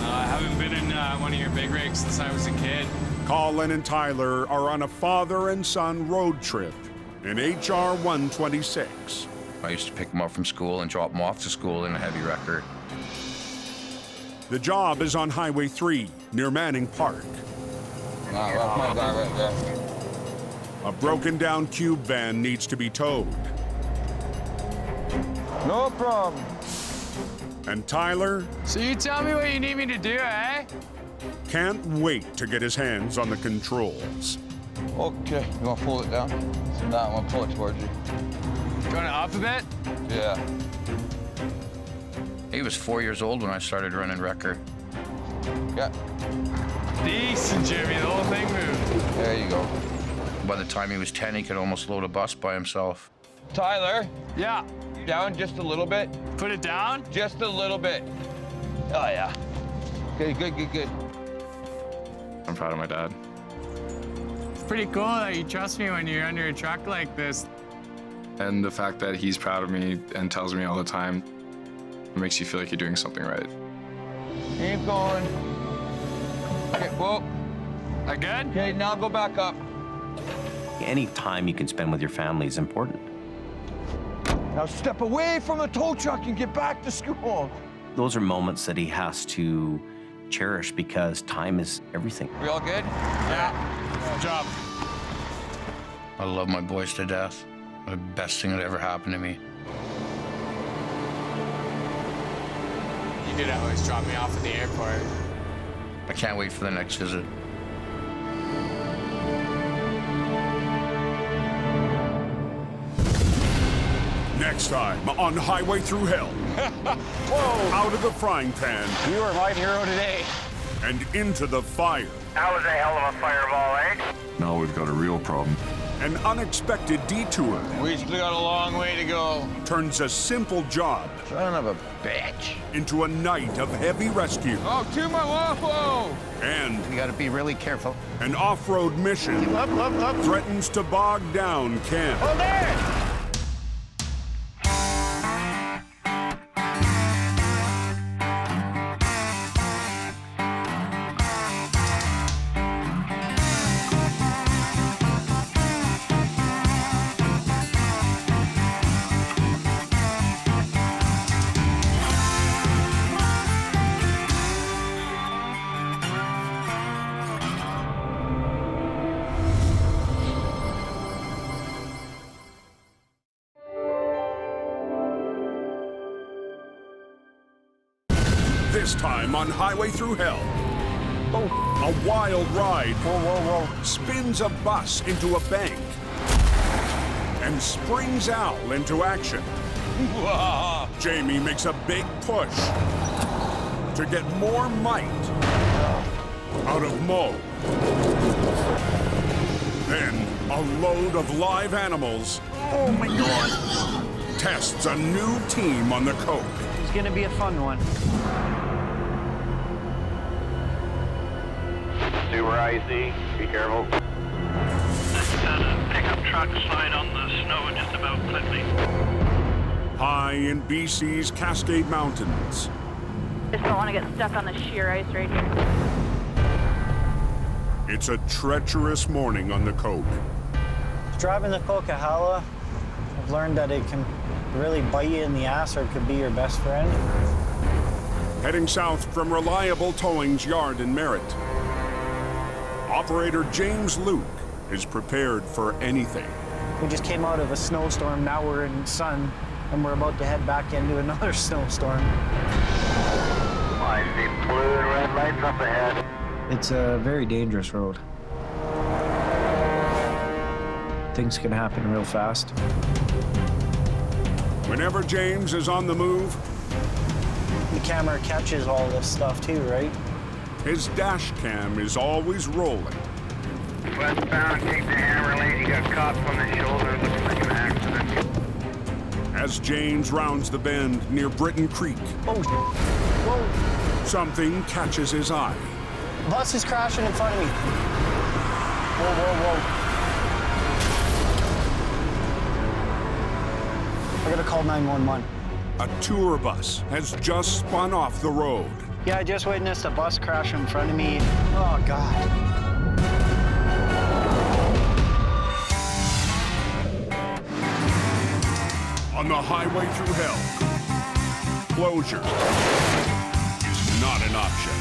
I haven't been in one of your big rigs since I was a kid. Colin and Tyler are on a father and son road trip in HR 126. I used to pick him up from school and drop him off to school in a heavy wrecker. The job is on Highway 3 near Manning Park. That's my guy right there. A broken down cube van needs to be towed. No problem. And Tyler So you tell me what you need me to do, eh? can't wait to get his hands on the controls. Okay, you want to pull it down? So now I want to pull it towards you. You want it up a bit? Yeah. He was 4 years old when I started running wrecker. Yeah. Decent, Jimmy. The whole thing moved. There you go. By the time he was 10, he could almost load a bus by himself. Tyler? Yeah. Down just a little bit. Put it down? Just a little bit. Oh, yeah. Okay, good. I'm proud of my dad. It's pretty cool that you trust me when you're under a truck like this. And the fact that he's proud of me and tells me all the time, it makes you feel like you're doing something right. Keep going. Okay, whoa. That good? Okay, now go back up. Any time you can spend with your family is important. Now step away from the tow truck and get back to school. Those are moments that he has to cherish because time is everything. We all good? Yeah. Good job. I love my boys to death. The best thing that ever happened to me. You could always drop me off at the airport. I can't wait for the next visit. Next time on Highway Thru Hell. Whoa! Out of the frying pan. You are my hero today. And into the fire. That was a hell of a fireball, eh? Now we've got a real problem. An unexpected detour. We still got a long way to go. Turns a simple job. Son of a bitch. Into a night of heavy rescue. Oh, to my waffle! And You gotta be really careful. an off-road mission Up. threatens to bog down Ken. Oh, there! This time on Highway Thru Hell. A wild ride spins a bus into a bank and springs Al into action. Jamie makes a big push to get more might out of Mo. Then a load of live animals tests a new team on the coke. It's gonna be a fun one. Super icy. Be careful. Had a pickup truck slide on the snow and just about clipped me. High in BC's Cascade Mountains. Just don't want to get stuck on the sheer ice right here. It's a treacherous morning on the coke. Driving the Coquihalla, I've learned that it can really bite you in the ass or it could be your best friend. Heading south from Reliable Towing's yard in Merritt. Operator James Luke is prepared for anything. We just came out of a snowstorm, now we're in sun, and we're about to head back into another snowstorm. I see blue and red lights up ahead. It's a very dangerous road. Things can happen real fast. Whenever James is on the move, the camera catches all this stuff too, right? His dash cam is always rolling. Westbound, take the hammer lane. You got caught from the shoulder. Looks like an accident. As James rounds the bend near Britton Creek, something catches his eye. The bus is crashing in front of me. Whoa. I gotta call 911. A tour bus has just spun off the road. Yeah, I just witnessed a bus crash in front of me. Oh, God. On the Highway Thru Hell, closure is not an option.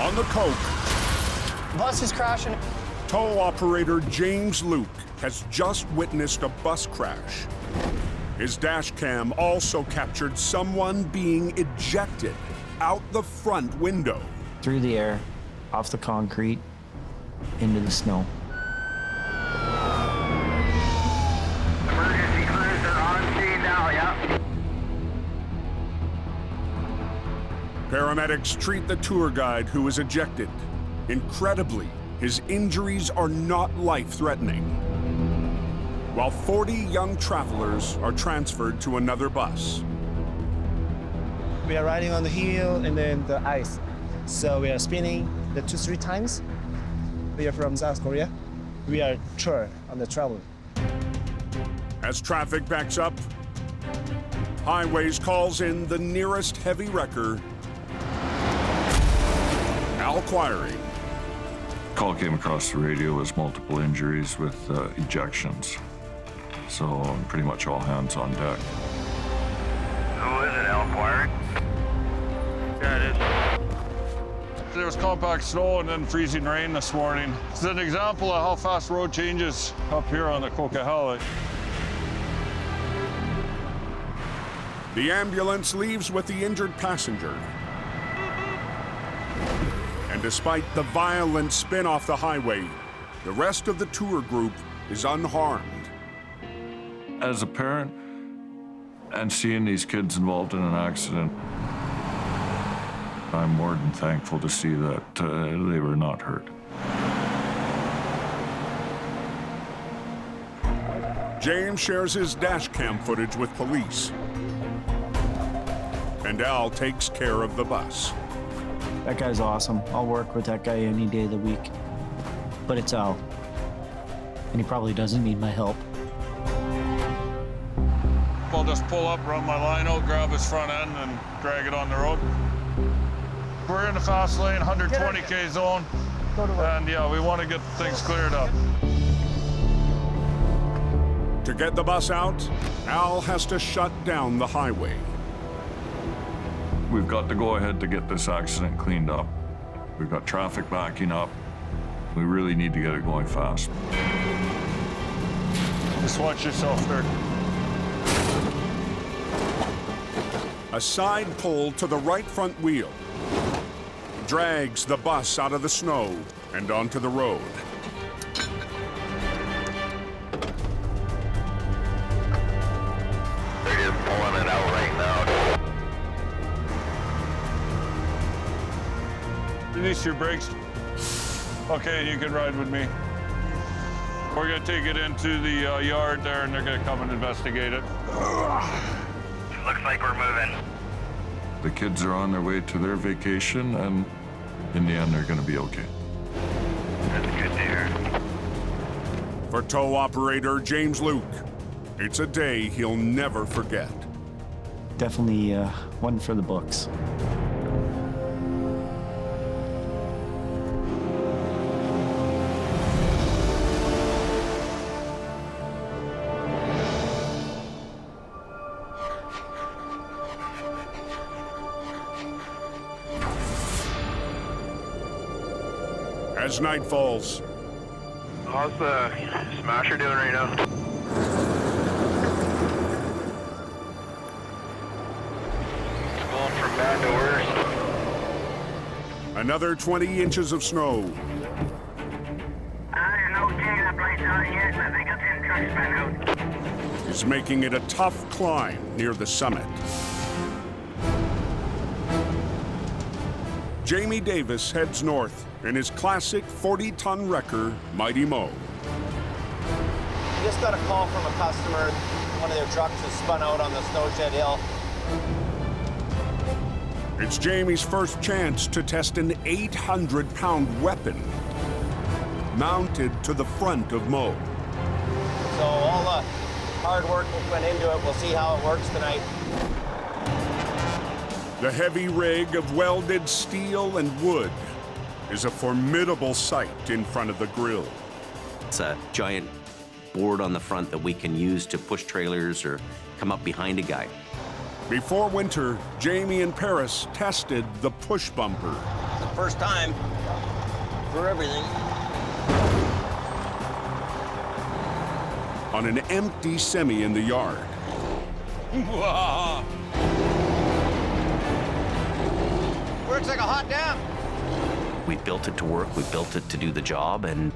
On the coke, bus is crashing. Tow operator James Luke has just witnessed a bus crash. His dash cam also captured someone being ejected out the front window. Through the air, off the concrete, into the snow. Emergency crews are on scene now, yeah. Paramedics treat the tour guide who is ejected. Incredibly, his injuries are not life-threatening. While 40 young travelers are transferred to another bus. We are riding on the hill and then the ice. So we are spinning the 2-3 times. We are from South Korea. We are tour on the travel. As traffic backs up, Highways calls in the nearest heavy wrecker, Al Query. Call came across the radio with multiple injuries with ejections. So pretty much all hands on deck. Who is it, Al Query? Yeah, it is. There was compact snow and then freezing rain this morning. It's an example of how fast road changes up here on the Coquihalla. The ambulance leaves with the injured passenger. And despite the violent spin off the highway, The rest of the tour group is unharmed. As a parent, and seeing these kids involved in an accident, I'm more than thankful to see that they were not hurt. James shares his dash cam footage with police. And Al takes care of the bus. That guy's awesome. I'll work with that guy any day of the week. But it's Al. And he probably doesn't need my help. I'll just pull up, run my line out, grab his front end, and drag it on the road. We're in the fast lane, 120K zone. And yeah, we want to get things cleared up. To get the bus out, Al has to shut down the highway. We've got to go ahead to get this accident cleaned up. We've got traffic backing up. We really need to get it going fast. Just watch yourself there. A side pull to the right front wheel drags the bus out of the snow and onto the road. They're just pulling it out right now. Release your brakes. Okay, you can ride with me. We're gonna take it into the yard there, and they're gonna come and investigate it. Looks like we're moving. The kids are on their way to their vacation, and in the end, they're gonna be okay. That's good to hear. For tow operator James Luke, it's a day he'll never forget. Definitely one for the books. As night falls, How's the Smasher doing right now? Going from bad to worse. another 20 inches of snow. Is making it a tough climb near the summit. Jamie Davis heads north in his classic 40-ton wrecker, Mighty Mo. We just got a call from a customer. One of their trucks has spun out on the Snowshed Hill. It's Jamie's first chance to test an 800-pound weapon mounted to the front of Mo. So all the hard work went into it. We'll see how it works tonight. The heavy rig of welded steel and wood is a formidable sight in front of the grill. It's a giant board on the front that we can use to push trailers or come up behind a guy. Before winter, Jamie and Paris tested the push bumper. First time for everything. On an empty semi in the yard. Works like a hot damn. We built it to work, we built it to do the job, and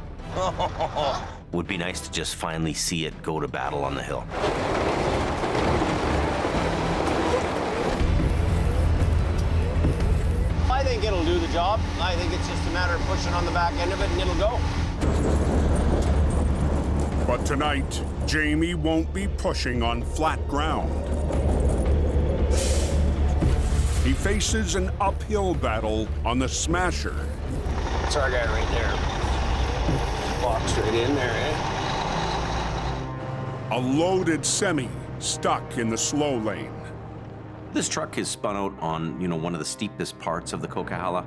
would be nice to just finally see it go to battle on the hill. I think it'll do the job. I think it's just a matter of pushing on the back end of it and it'll go. But tonight, Jamie won't be pushing on flat ground. He faces an uphill battle on the Smasher. That's our guy right there. Walks right in there, eh? A loaded semi stuck in the slow lane. This truck is spun out on, one of the steepest parts of the Coquihalla.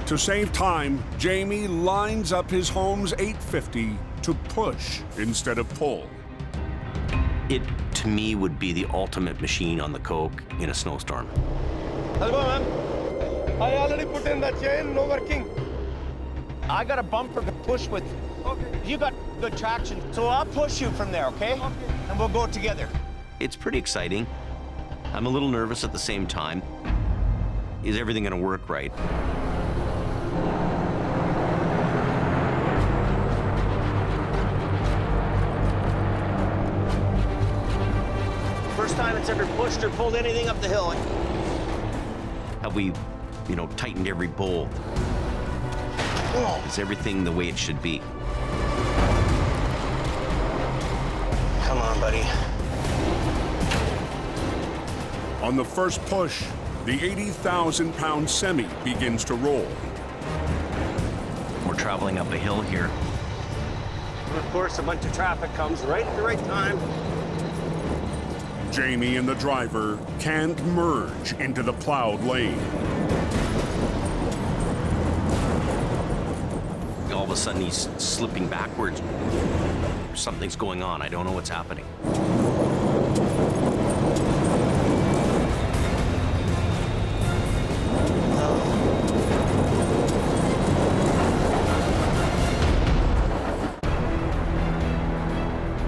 To save time, Jamie lines up his Holmes 850 to push instead of pull. It, to me, would be the ultimate machine on the Coke in a snowstorm. How's it going, man? I already put in that chain, no working. I got a bumper to push with. Okay. You got good traction, so I'll push you from there, okay? Okay. And we'll go together. It's pretty exciting. I'm a little nervous at the same time. Is everything gonna work right? or pushed or pulled anything up the hill? Have we, tightened every bolt? Is everything the way it should be? Come on, buddy. On the first push, the 80,000-pound semi begins to roll. We're traveling up a hill here. And of course, a bunch of traffic comes right at the right time. Jamie and the driver can't merge into the plowed lane. All of a sudden, he's slipping backwards. Something's going on. I don't know what's happening.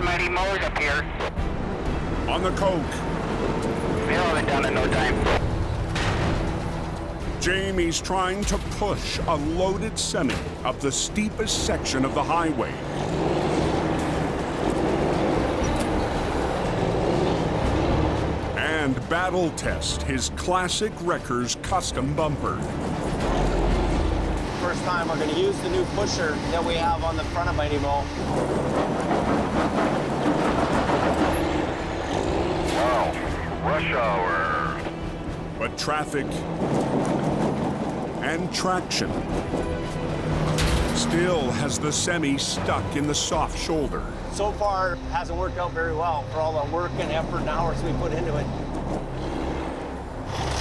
Mighty Mo's up here. On the coke. We'll have it done in no time. Jamie's trying to push a loaded semi up the steepest section of the highway. And battle test his classic Wrecker's custom bumper. First time we're going to use the new pusher that we have on the front of Mighty Mo. Wow, rush hour. But traffic and traction still has the semi stuck in the soft shoulder. So far, hasn't worked out very well for all the work and effort and hours we put into it.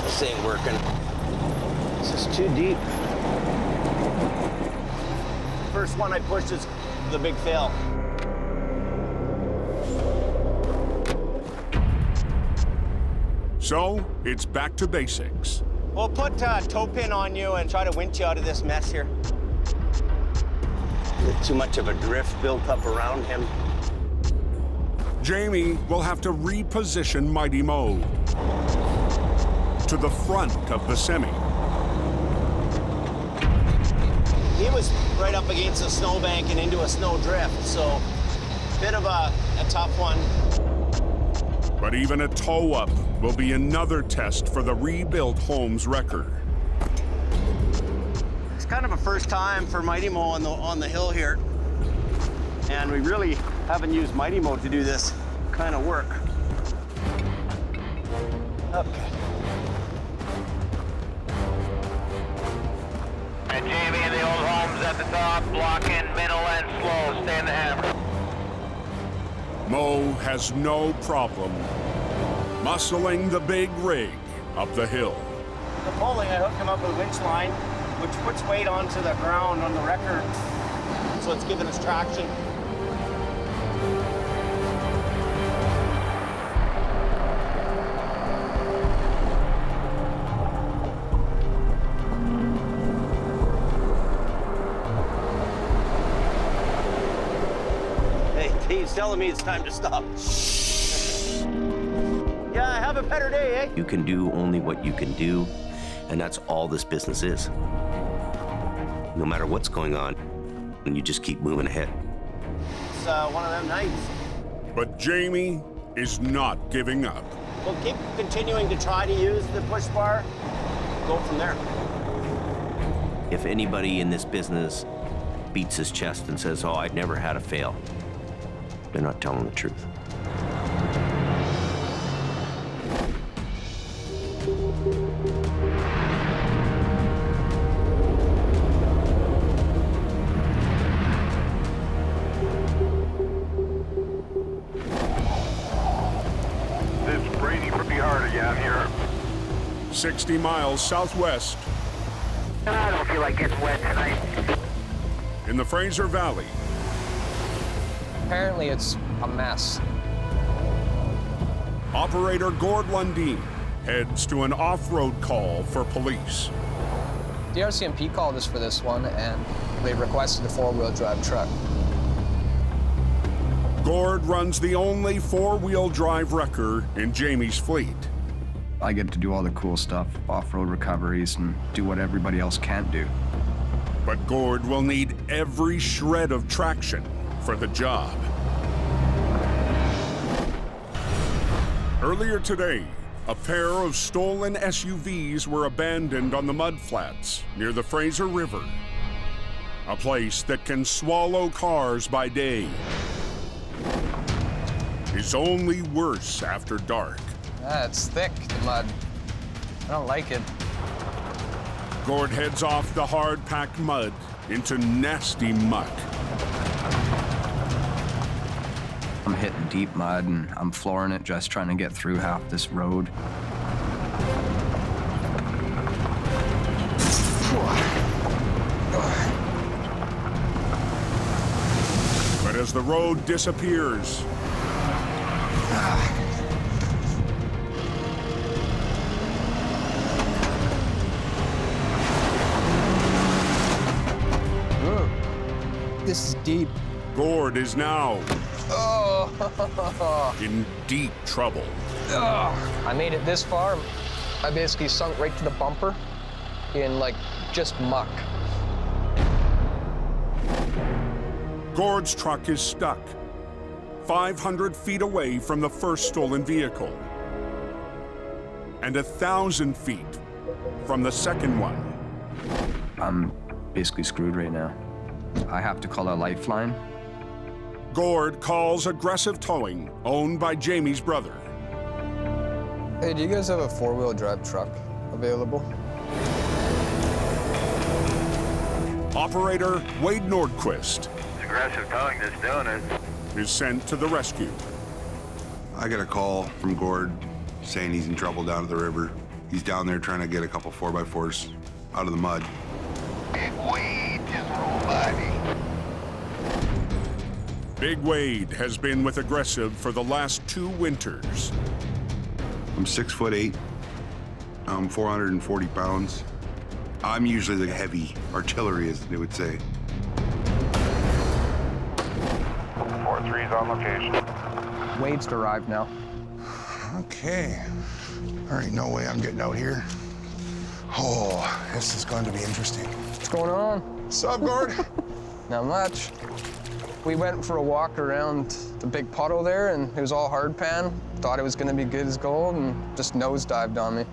This ain't working. This is too deep. First one I pushed is the big fail. So it's back to basics. We'll put a toe pin on you and try to winch you out of this mess here. There's too much of a drift built up around him. Jamie will have to reposition Mighty Mo to the front of the semi. He was right up against a snowbank and into a snow drift, so bit of a tough one. But even a toe up will be another test for the rebuilt Holmes Wrecker. It's kind of a first time for Mighty Mo on the hill here. And we really haven't used Mighty Mo to do this kind of work. Okay. And Jamie and the old Holmes at the top, block in, middle, and slow. Stay in the hammer. Mo has no problem muscling the big rig up the hill. The pulling, I hooked him up with a winch line, which puts weight onto the ground on the wrecker, so it's giving us traction. He's telling me it's time to stop. Yeah, have a better day, eh? You can do only what you can do, and that's all this business is. No matter what's going on, and you just keep moving ahead. It's one of them nights. But Jamie is not giving up. We'll keep continuing to try to use the push bar, go from there. If anybody in this business beats his chest and says, "Oh, I've never had a fail," they're not telling the truth. It's raining pretty hard again here. 60 miles southwest. I don't feel like getting wet tonight. In the Fraser Valley. Apparently it's a mess. Operator Gord Lundeen heads to an off-road call for police. The RCMP called us for this one, and they requested a four-wheel drive truck. Gord runs the only four-wheel drive wrecker in Jamie's fleet. I get to do all the cool stuff, off-road recoveries, and do what everybody else can't do. But Gord will need every shred of traction for the job. Earlier today, a pair of stolen SUVs were abandoned on the mudflats near the Fraser River, a place that can swallow cars by day. Is only worse after dark. Yeah, it's thick, the mud. I don't like it. Gord heads off the hard-packed mud into nasty muck. I'm hitting deep mud and I'm flooring it just trying to get through half this road. But as the road disappears, this is deep. Gord is now in deep trouble. I made it this far. I basically sunk right to the bumper in like just muck. Gord's truck is stuck 500 feet away from the first stolen vehicle and 1,000 feet from the second one. I'm basically screwed right now. I have to call a lifeline. Gord calls Aggressive Towing, owned by Jamie's brother. Hey, do you guys have a four-wheel drive truck available? Operator Wade Nordquist Aggressive Towing that's doing it. is sent to the rescue. I got a call from Gord saying he's in trouble down at the river. He's down there trying to get a couple 4x4s out of the mud. Big Wade just rolled by me. Big Wade has been with Aggressive for the last 2 winters. I'm 6'8". I'm 440 pounds. I'm usually the heavy artillery, as they would say. 4-3's on location. Wade's arrived now. Okay. There ain't no way I'm getting out here. Oh, this is going to be interesting. What's going on? What's up, Gord? Not much. We went for a walk around the big puddle there, and it was all hard pan. Thought it was going to be good as gold, and just nosedived on me.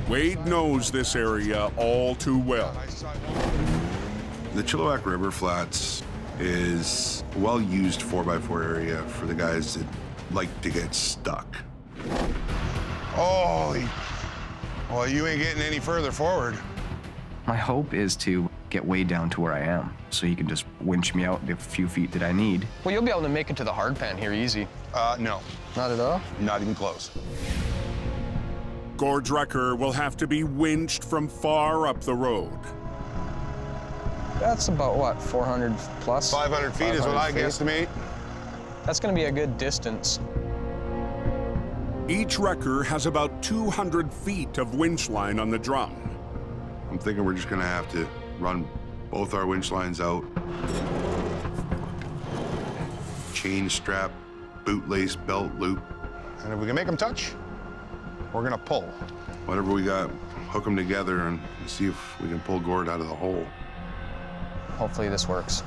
Wade knows this area all too well. The Chilliwack River Flats is a well-used 4x4 area for the guys that like to get stuck. Holy. Well, you ain't getting any further forward. My hope is to get way down to where I am so he can just winch me out the few feet that I need. Well, you'll be able to make it to the hard pan here easy. No. Not at all? Not even close. Gord's wrecker will have to be winched from far up the road. That's about, what, 400 plus? 500 feet is what I guesstimate. That's going to be a good distance. Each wrecker has about 200 feet of winch line on the drum. I'm thinking we're just gonna have to run both our winch lines out. Chain strap, bootlace, belt loop. And if we can make them touch, we're gonna pull. Whatever we got, hook them together and see if we can pull Gord out of the hole. Hopefully this works.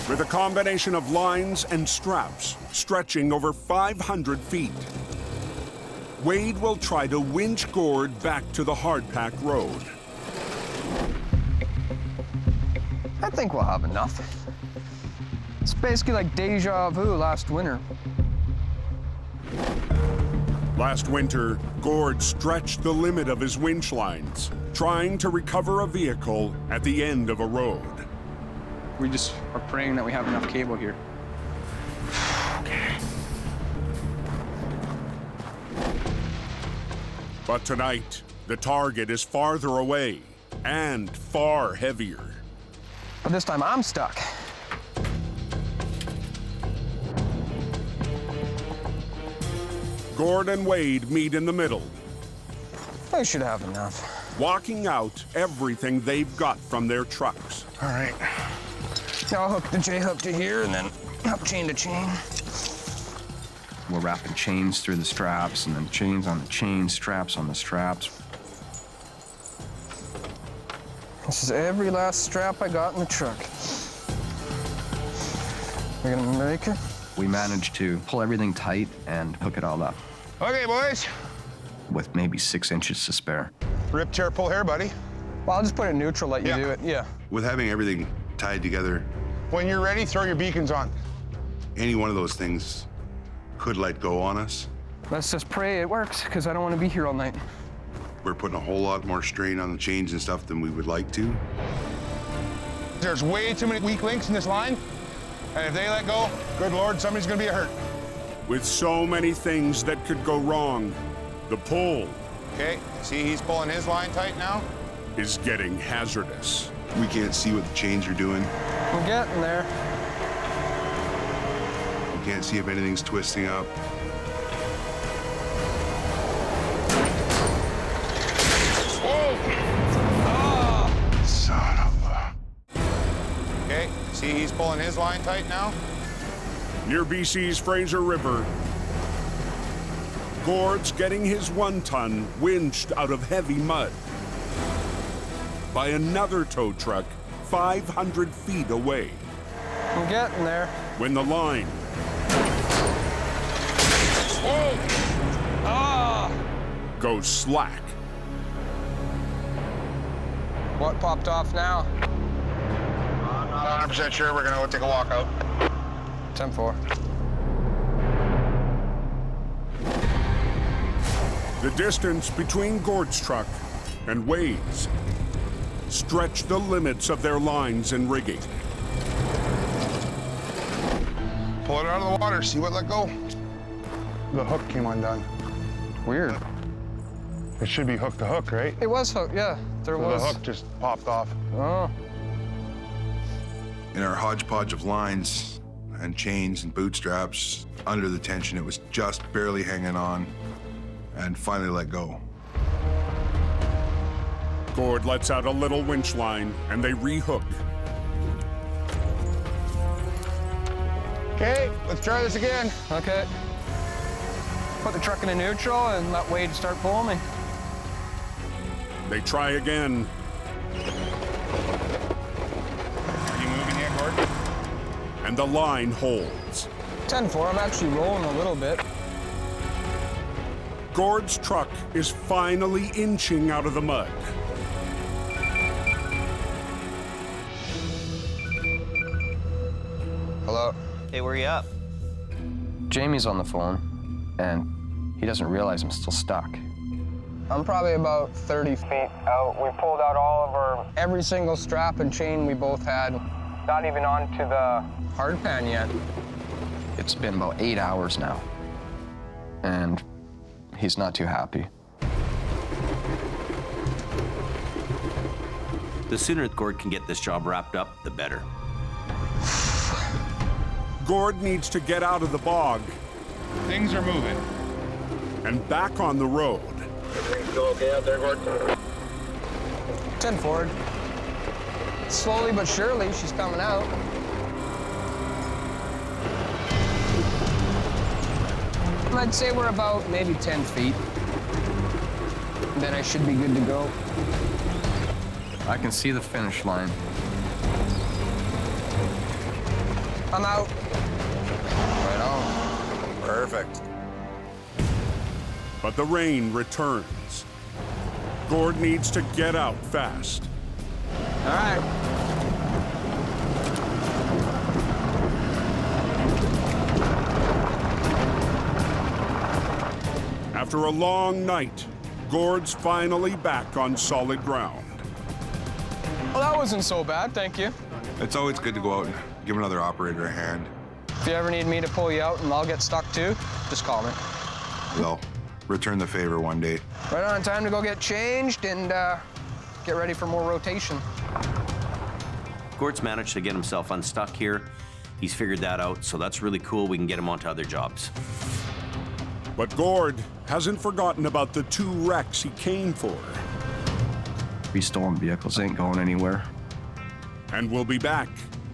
With a combination of lines and straps stretching over 500 feet, Wade will try to winch Gord back to the hardpack road. I think we'll have enough. It's basically like deja vu last winter. Last winter, Gord stretched the limit of his winch lines, trying to recover a vehicle at the end of a road. We just are praying that we have enough cable here. But tonight, the target is farther away and far heavier. But this time I'm stuck. Gord and Wade meet in the middle. I should have enough. Walking out everything they've got from their trucks. All right. Now I'll hook the J-hook to here and then up chain to chain. We're wrapping chains through the straps and then chains on the chains, straps on the straps. This is every last strap I got in the truck. We're gonna make it? We managed to pull everything tight and hook it all up. Okay, boys. With maybe 6 inches to spare. Rip, tear, pull here, buddy. Well, I'll just put it in neutral, let you do it. Yeah. With having everything tied together, When you're ready, throw your beacons on. any one of those things could let go on us. Let's just pray it works, because I don't want to be here all night. We're putting a whole lot more strain on the chains and stuff than we would like to. There's way too many weak links in this line, and if they let go, good Lord, somebody's gonna be hurt. With so many things that could go wrong, the pull Okay, see he's pulling his line tight now? is getting hazardous. We can't see what the chains are doing. We're getting there. We can't see if anything's twisting up. Son of a... Okay, see he's pulling his line tight now? Near BC's Fraser River, Gord's getting his 1-ton winched out of heavy mud by another tow truck 500 feet away. I'm getting there. When the line goes slack. What popped off now? I'm not 100% sure. We're gonna go take a walk out. 10-4. The distance between Gord's truck and Wade's stretched the limits of their lines and rigging. Pull it out of the water, see what let go. The hook came undone. Weird. It should be hook to hook, right? It was hooked, yeah. There So was. the hook just popped off. Oh. In our hodgepodge of lines and chains and bootstraps, under the tension, it was just barely hanging on and finally let go. Gord lets out a little winch line and they rehook. Okay, let's try this again. Okay. Put the truck in a neutral and let Wade start pulling me. They try again. Are you moving yet, Gord? And the line holds. 10-4, I'm actually rolling a little bit. Gord's truck is finally inching out of the mud. Hello? Hey, where you at? Jamie's on the phone, and he doesn't realize I'm still stuck. I'm probably about 30 feet out. We pulled out every single strap and chain we both had. Not even onto the hard pan yet. It's been about 8 hours now, and he's not too happy. The sooner Gord can get this job wrapped up, the better. Gord needs to get out of the bog. Things are moving. And back on the road. Everything's still okay out there, Gord? 10 forward. Slowly but surely, she's coming out. I'd say we're about maybe 10 feet. Then I should be good to go. I can see the finish line. I'm out. Right on. Perfect. But the rain returns. Gord needs to get out fast. All right. After a long night, Gord's finally back on solid ground. Well, that wasn't so bad, thank you. It's always good to go out and give another operator a hand. If you ever need me to pull you out and I'll get stuck too, just call me. We'll return the favor one day. Right on, time to go get changed and get ready for more rotation. Gord's managed to get himself unstuck here. He's figured that out, so that's really cool. We can get him onto other jobs. But Gord hasn't forgotten about the 2 wrecks he came for. These stolen vehicles ain't going anywhere. And we'll be back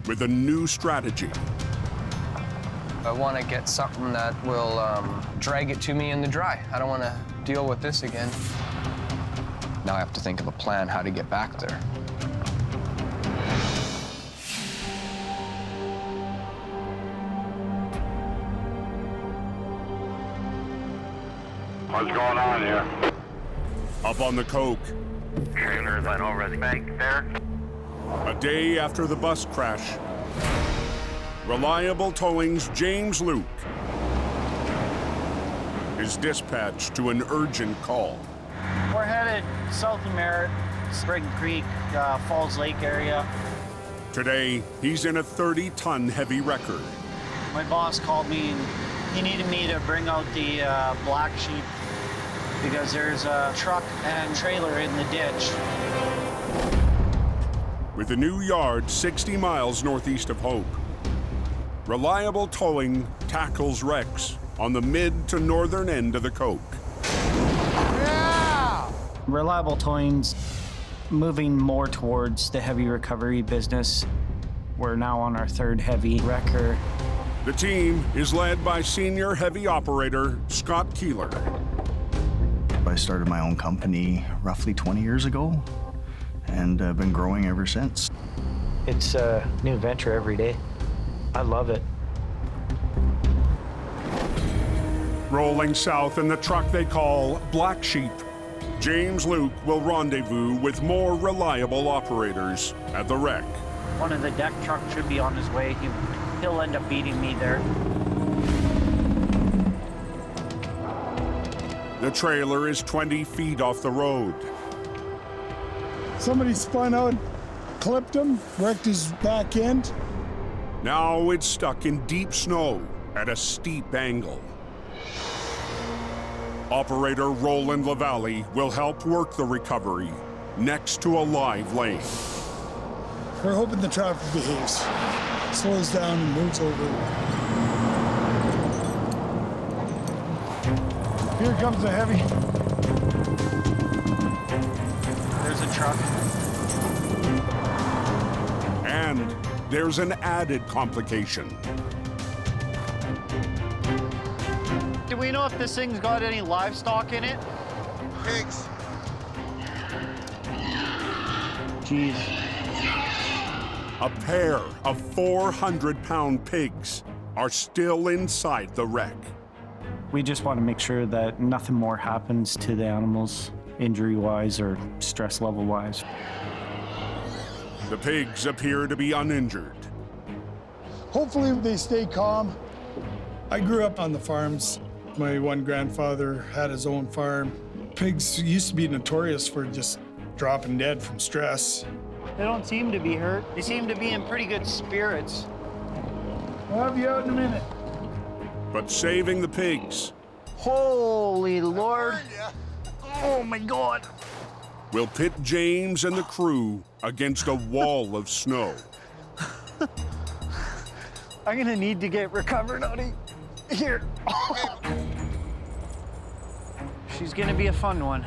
with a new strategy. I want to get something that will drag it to me in the dry. I don't want to deal with this again. Now I have to think of a plan how to get back there. What's going on here? Up on the coke. Trailers went over the bank there. A day after the bus crash, Reliable Towing's James Luke is dispatched to an urgent call. We're headed south of Merritt, Spring Creek, Falls Lake area. Today, he's in a 30-ton heavy wrecker. My boss called me and he needed me to bring out the black sheep because there's a truck and trailer in the ditch. With a new yard 60 miles northeast of Hope, Reliable Towing tackles wrecks on the mid to northern end of the Coke. Yeah! Reliable Towing's moving more towards the heavy recovery business. We're now on our third heavy wrecker. The team is led by senior heavy operator Scott Keeler. I started my own company roughly 20 years ago, and I've been growing ever since. It's a new venture every day. I love it. Rolling south in the truck they call Black Sheep, James Luke will rendezvous with more reliable operators at the wreck. One of the deck trucks should be on his way. He'll end up beating me there. The trailer is 20 feet off the road. Somebody spun out, clipped him, wrecked his back end. Now it's stuck in deep snow at a steep angle. Operator Roland LaValle will help work the recovery next to a live lane. We're hoping the traffic behaves, slows down and moves over. Here comes the heavy. There's a truck. And there's an added complication. Do we know if this thing's got any livestock in it? Pigs. Jeez. A pair of 400-pound pigs are still inside the wreck. We just want to make sure that nothing more happens to the animals, injury-wise or stress level-wise. The pigs appear to be uninjured. Hopefully they stay calm. I grew up on the farms. My one grandfather had his own farm. Pigs used to be notorious for just dropping dead from stress. They don't seem to be hurt. They seem to be in pretty good spirits. I'll have you out in a minute. But saving the pigs Holy Lord. Oh my God. will pit James and the crew against a wall of snow. I'm gonna need to get recovered out of here. She's gonna be a fun one.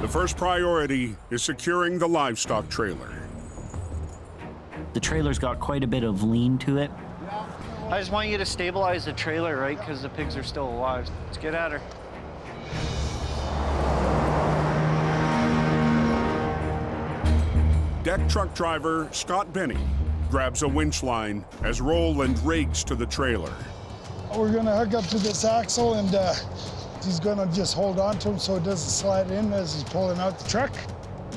The first priority is securing the livestock trailer. The trailer's got quite a bit of lean to it. I just want you to stabilize the trailer, right? Because the pigs are still alive. Let's get at her. Deck truck driver Scott Benny grabs a winch line as Roland rakes to the trailer. We're gonna hook up to this axle and he's gonna just hold on to him so it doesn't slide in as he's pulling out the truck.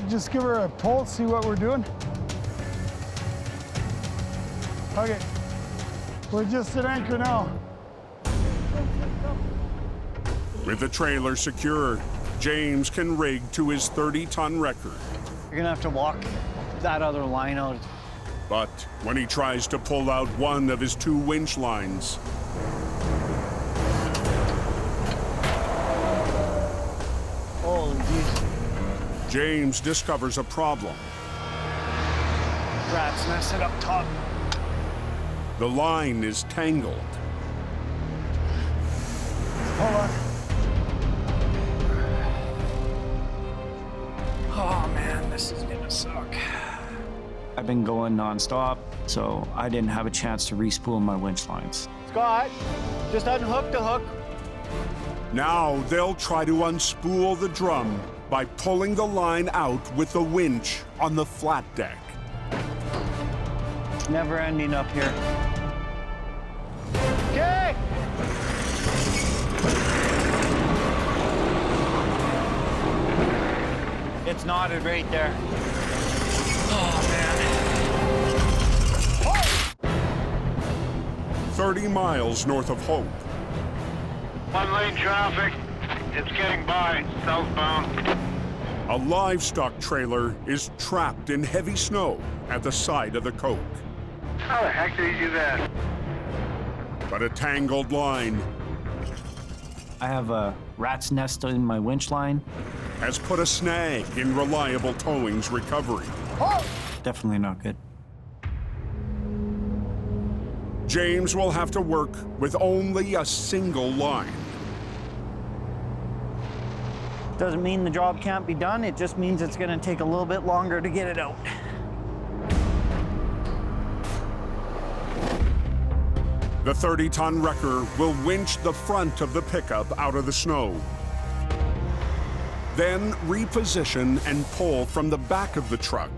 Just give her a pull, see what we're doing. Okay, we're just at anchor now. With the trailer secure, James can rig to his 30-ton wrecker. You're gonna have to walk that other line out. But when he tries to pull out one of his two winch lines, Holy jeez. James discovers a problem. Rat's nested up top. The line is tangled. Hold on. Oh man, this is gonna suck. I've been going nonstop, so I didn't have a chance to respool my winch lines. Scott, just unhook the hook. Now they'll try to unspool the drum by pulling the line out with the winch on the flat deck. Never ending up here. Okay! job's knotted right there. Oh, man. 30 miles north of Hope. One-lane traffic. It's getting by, southbound. A livestock trailer is trapped in heavy snow at the side of the Coke. How the heck did he do that? But a tangled line I have a rat's nest in my winch line. has put a snag in Reliable Towing's recovery. Definitely not good. James will have to work with only a single line. Doesn't mean the job can't be done, it just means it's gonna take a little bit longer to get it out. The 30-ton wrecker will winch the front of the pickup out of the snow. Then reposition and pull from the back of the truck,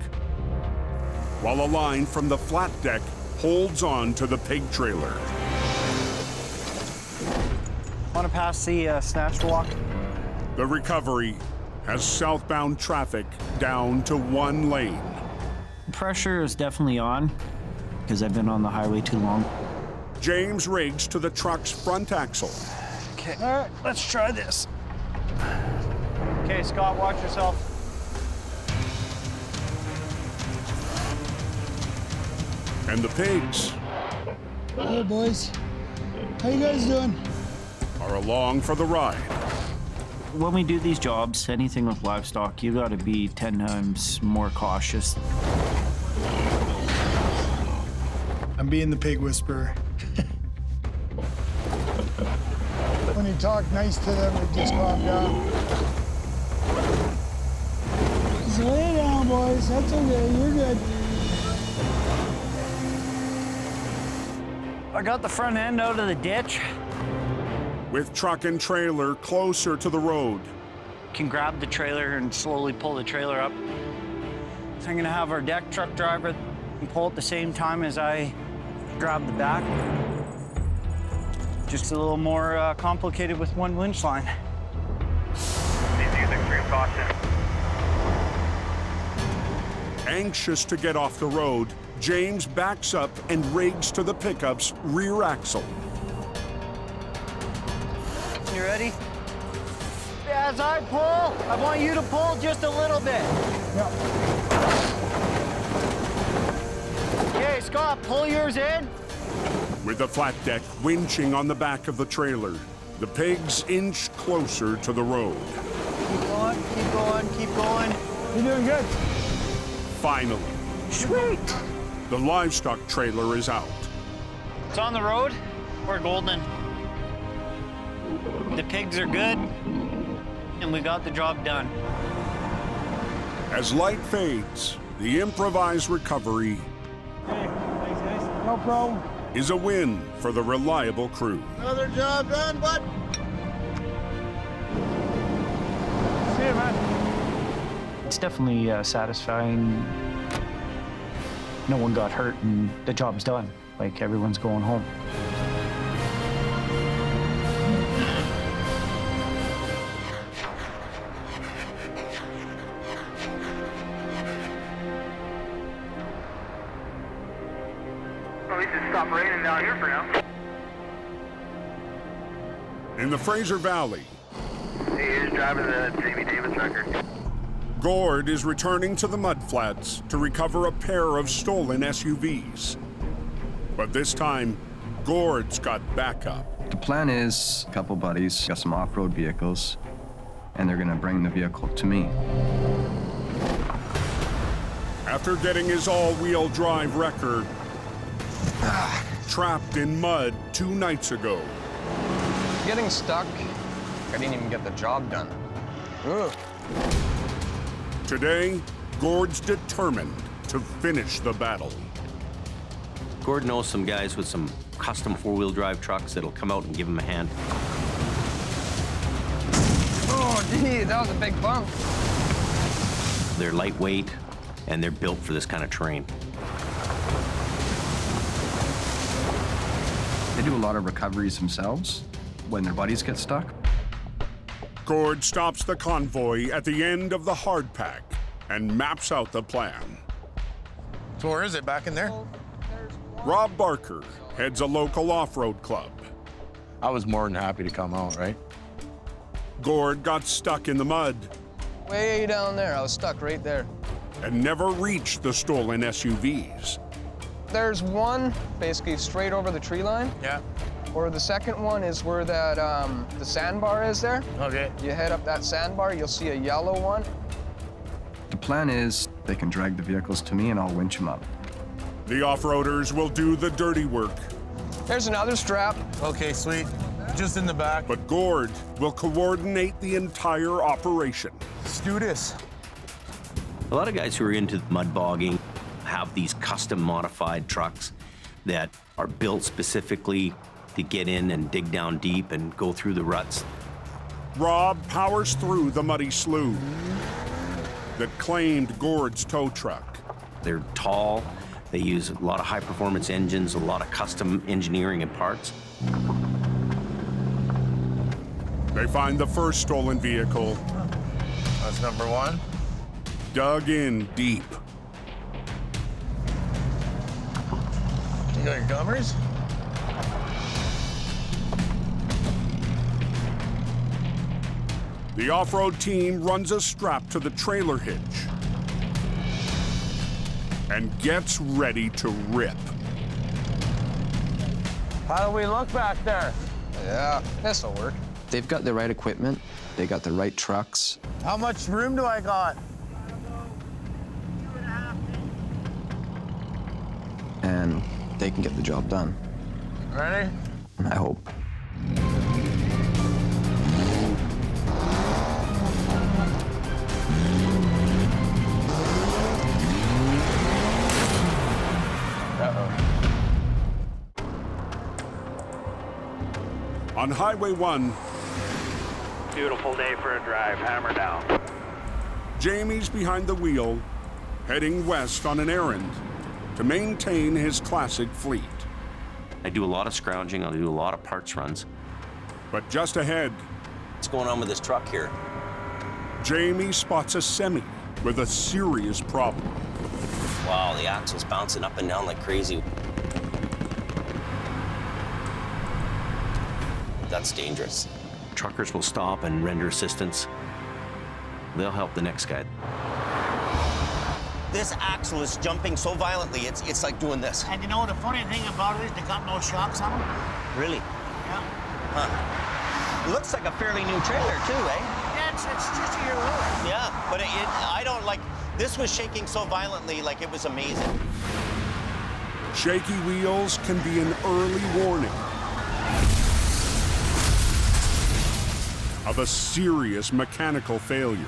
while a line from the flat deck holds on to the pig trailer. Want to pass the snatch walk? The recovery has southbound traffic down to one lane. Pressure is definitely on, because I've been on the highway too long. James rigs to the truck's front axle. Okay, all right, let's try this. Okay, Scott, watch yourself. And the pigs Hey, boys. How you guys doing? are along for the ride. When we do these jobs, anything with livestock, you gotta be 10 times more cautious. I'm being the pig whisperer. When you talk nice to them, they just calm down. Just lay down, boys. That's okay. You're good. I got the front end out of the ditch. With truck and trailer closer to the road. Can grab the trailer and slowly pull the trailer up. So I'm gonna have our deck truck driver pull at the same time as I grab the back. Just a little more complicated with one winch line. Please use extreme caution. Anxious to get off the road, James backs up and rigs to the pickup's rear axle. You ready? As I pull, I want you to pull just a little bit. Okay, Scott, pull yours in. With the flat deck winching on the back of the trailer, the pigs inch closer to the road. Keep going, keep going, keep going. You're doing good. Finally, Sweet. the livestock trailer is out. It's on the road. We're golden. The pigs are good, and we got the job done. As light fades, the improvised recovery No problem. is a win for the Reliable crew. Another job done, bud. See you, man. It's definitely satisfying. No one got hurt and the job's done. Like, everyone's going home. At least it stopped raining down here for now. In the Fraser Valley, He is driving the Jamie Davis record. Gord is returning to the mudflats to recover a pair of stolen SUVs. But this time, Gord's got backup. The plan is a couple buddies got some off-road vehicles, and they're gonna bring the vehicle to me. After getting his all-wheel drive record trapped in mud 2 nights ago, Getting stuck, I didn't even get the job done. Ugh. today, Gord's determined to finish the battle. Gord knows some guys with some custom 4-wheel drive trucks that'll come out and give him a hand. Oh, gee, that was a big bump. They're lightweight, and they're built for this kind of terrain. They do a lot of recoveries themselves when their buddies get stuck. Gord stops the convoy at the end of the hard pack and maps out the plan. So where is it, back in there? Rob Barker heads a local off-road club. I was more than happy to come out, right? Gord got stuck in the mud Way down there, I was stuck right there. and never reached the stolen SUVs. There's one basically straight over the tree line. Yeah. Or the second one is where that the sandbar is there. Okay. You head up that sandbar, you'll see a yellow one. The plan is they can drag the vehicles to me and I'll winch them up. The off-roaders will do the dirty work. There's another strap. Okay, sweet. Just in the back. But Gord will coordinate the entire operation. Let's do this. A lot of guys who are into mud bogging have these custom modified trucks that are built specifically to get in and dig down deep and go through the ruts. Rob powers through the muddy slough that claimed Gord's tow truck. They're tall, they use a lot of high-performance engines, a lot of custom engineering and parts. They find the first stolen vehicle. That's number one. Dug in deep. You got your gummers? The off-road team runs a strap to the trailer hitch and gets ready to rip. How do we look back there? Yeah, this'll work. They've got the right equipment, they got the right trucks. How much room do I got? And they can get the job done. Ready? I hope. On Highway 1, Beautiful day for a drive, hammer down. Jamie's behind the wheel, heading west on an errand to maintain his classic fleet. I do a lot of scrounging, I'll do a lot of parts runs. But just ahead, What's going on with this truck here? Jamie spots a semi with a serious problem. Wow, the axle's bouncing up and down like crazy. That's dangerous. Truckers will stop and render assistance. They'll help the next guy. This axle is jumping so violently, it's like doing this. And you know, the funny thing about it is they got no shocks on them. Really? Yeah. Huh. It looks like a fairly new trailer too, eh? Yeah, it's just a year old. Yeah, but I don't like, this was shaking so violently, like it was amazing. Shaky wheels can be an early warning of a serious mechanical failure.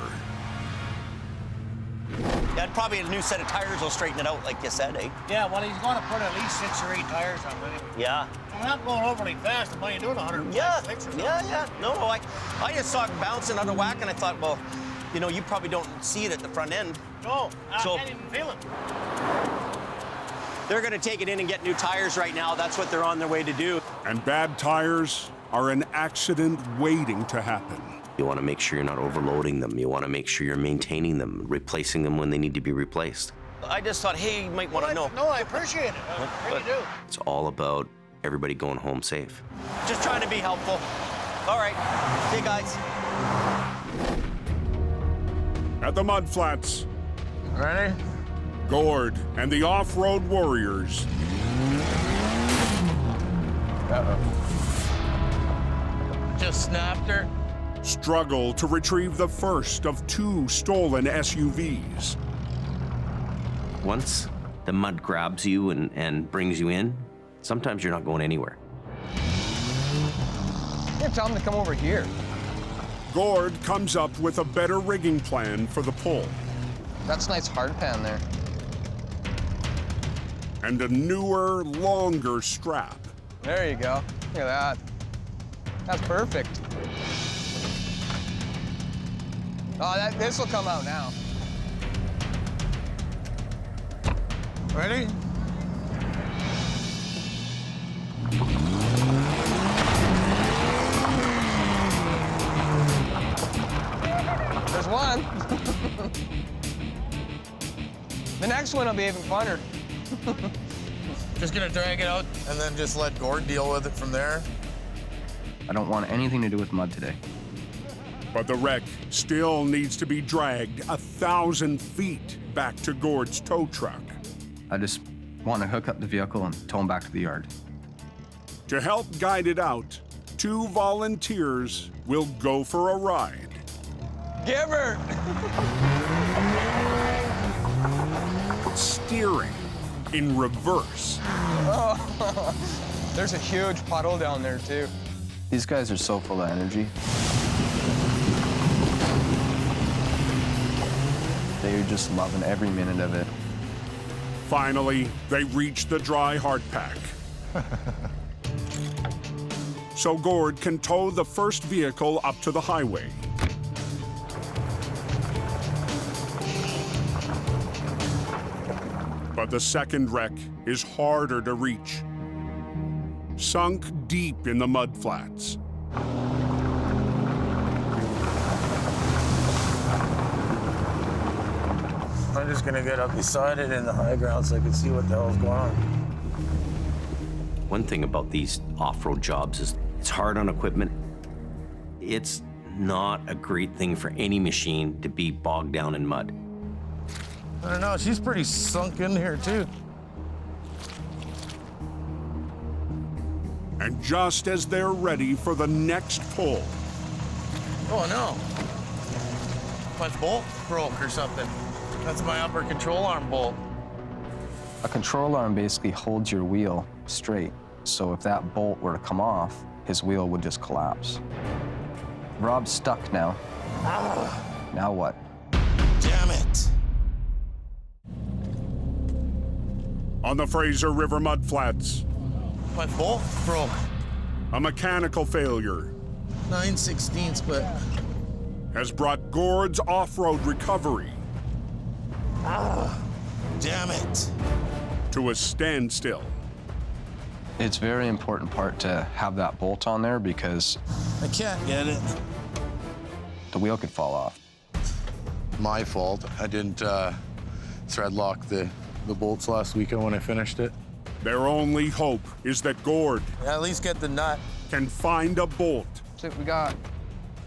Yeah, probably a new set of tires will straighten it out, like you said, eh? Yeah, well, he's going to put at least 6 or 8 tires on it. Yeah. We're not going overly fast. I'm only doing 100. Yeah. No, I just saw it bouncing out of whack, and I thought, well, you know, you probably don't see it at the front end. No, I can't even feel it. They're going to take it in and get new tires right now. That's what they're on their way to do. And bad tires are an accident waiting to happen. You want to make sure you're not overloading them. You want to make sure you're maintaining them, replacing them when they need to be replaced. I just thought, hey, you might want to know. No, I appreciate it. I really do. It's all about everybody going home safe. Just trying to be helpful. All right. See you guys. At the mud flats, Ready? Gord and the off-road warriors Just snapped her. struggle to retrieve the first of 2 stolen SUVs. Once the mud grabs you and brings you in, sometimes you're not going anywhere. You tell them to come over here. Gord comes up with a better rigging plan for the pull. That's nice hard pan there. And a newer, longer strap. There you go. Look at that. That's perfect. Oh, this will come out now. Ready? There's one. next one will be even funner. Just gonna drag it out and then just let Gord deal with it from there. I don't want anything to do with mud today. But the wreck still needs to be dragged 1,000 feet back to Gord's tow truck. I just want to hook up the vehicle and tow him back to the yard. To help guide it out, 2 volunteers will go for a ride. Give her! Steering in reverse. Oh, there's a huge puddle down there, too. These guys are so full of energy. They're just loving every minute of it. Finally, they reach the dry hard pack. So Gord can tow the first vehicle up to the highway. But the second wreck is harder to reach. Sunk deep in the mud flats. I'm just gonna get up beside it in the high ground so I can see what the hell's going on. One thing about these off-road jobs is it's hard on equipment. It's not a great thing for any machine to be bogged down in mud. I don't know, she's pretty sunk in here too. And just as they're ready for the next pull. Oh no. My bolt broke or something. That's my upper control arm bolt. A control arm basically holds your wheel straight, so if that bolt were to come off, his wheel would just collapse. Rob's stuck now. Now what? Damn it. On the Fraser River mudflats. My bolt broke. A mechanical failure 9/16, but has brought Gord's off-road recovery damn it. to a standstill. It's a very important part to have that bolt on there because I can't get it. the wheel could fall off. My fault. I didn't thread lock the bolts last weekend when I finished it. Their only hope is that Gord At least get the nut. can find a bolt See what we got.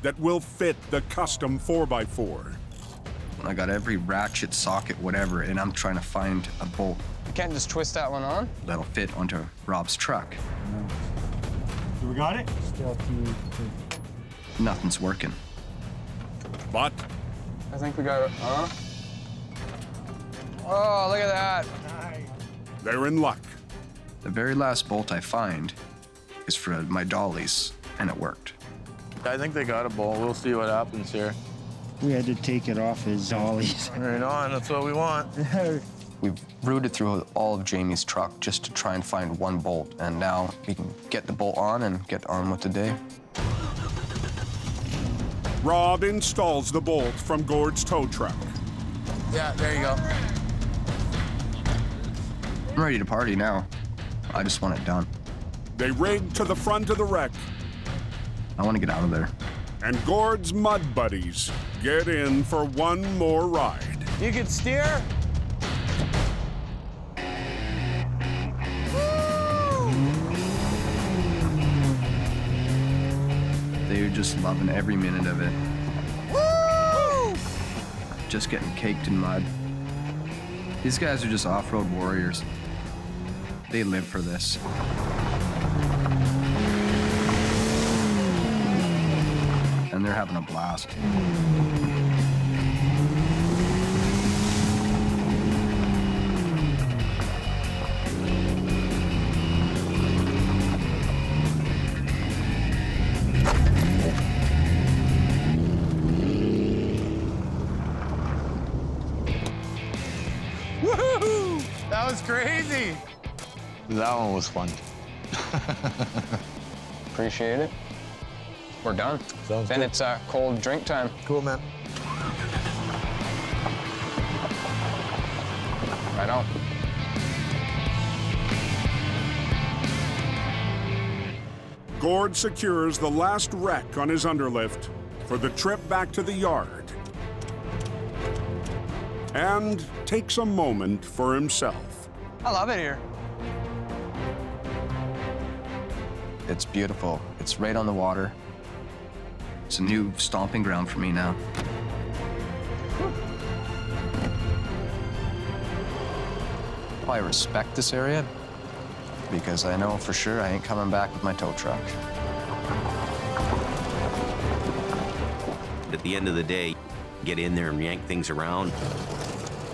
that will fit the custom 4x4. I got every ratchet, socket, whatever, and I'm trying to find a bolt You can't just twist that one on? that'll fit onto Rob's truck. We got it? Nothing's working. But I think we got it. Oh, look at that. they're in luck. The very last bolt I find is for my dollies, and it worked. I think they got a bolt. We'll see what happens here. We had to take it off his dollies. Right on, that's what we want. We've rooted through all of Jamie's truck just to try and find one bolt, and now we can get the bolt on and get on with the day. Rob installs the bolt from Gord's tow truck. Yeah, there you go. I'm ready to party now. I just want it done. They rig to the front of the wreck, I want to get out of there. and Gord's mud buddies get in for one more ride. You can steer? They're just loving every minute of it. Woo! Just getting caked in mud. These guys are just off-road warriors. They live for this. And they're having a blast. Woohoo! That was crazy. That one was fun. Appreciate it. We're done. Sounds then good. it's cold drink time. Cool, man. Right on. Gord secures the last wreck on his underlift for the trip back to the yard. and takes a moment for himself. I love it here. It's beautiful. It's right on the water. It's a new stomping ground for me now. I respect this area because I know for sure I ain't coming back with my tow truck. At the end of the day, get in there and yank things around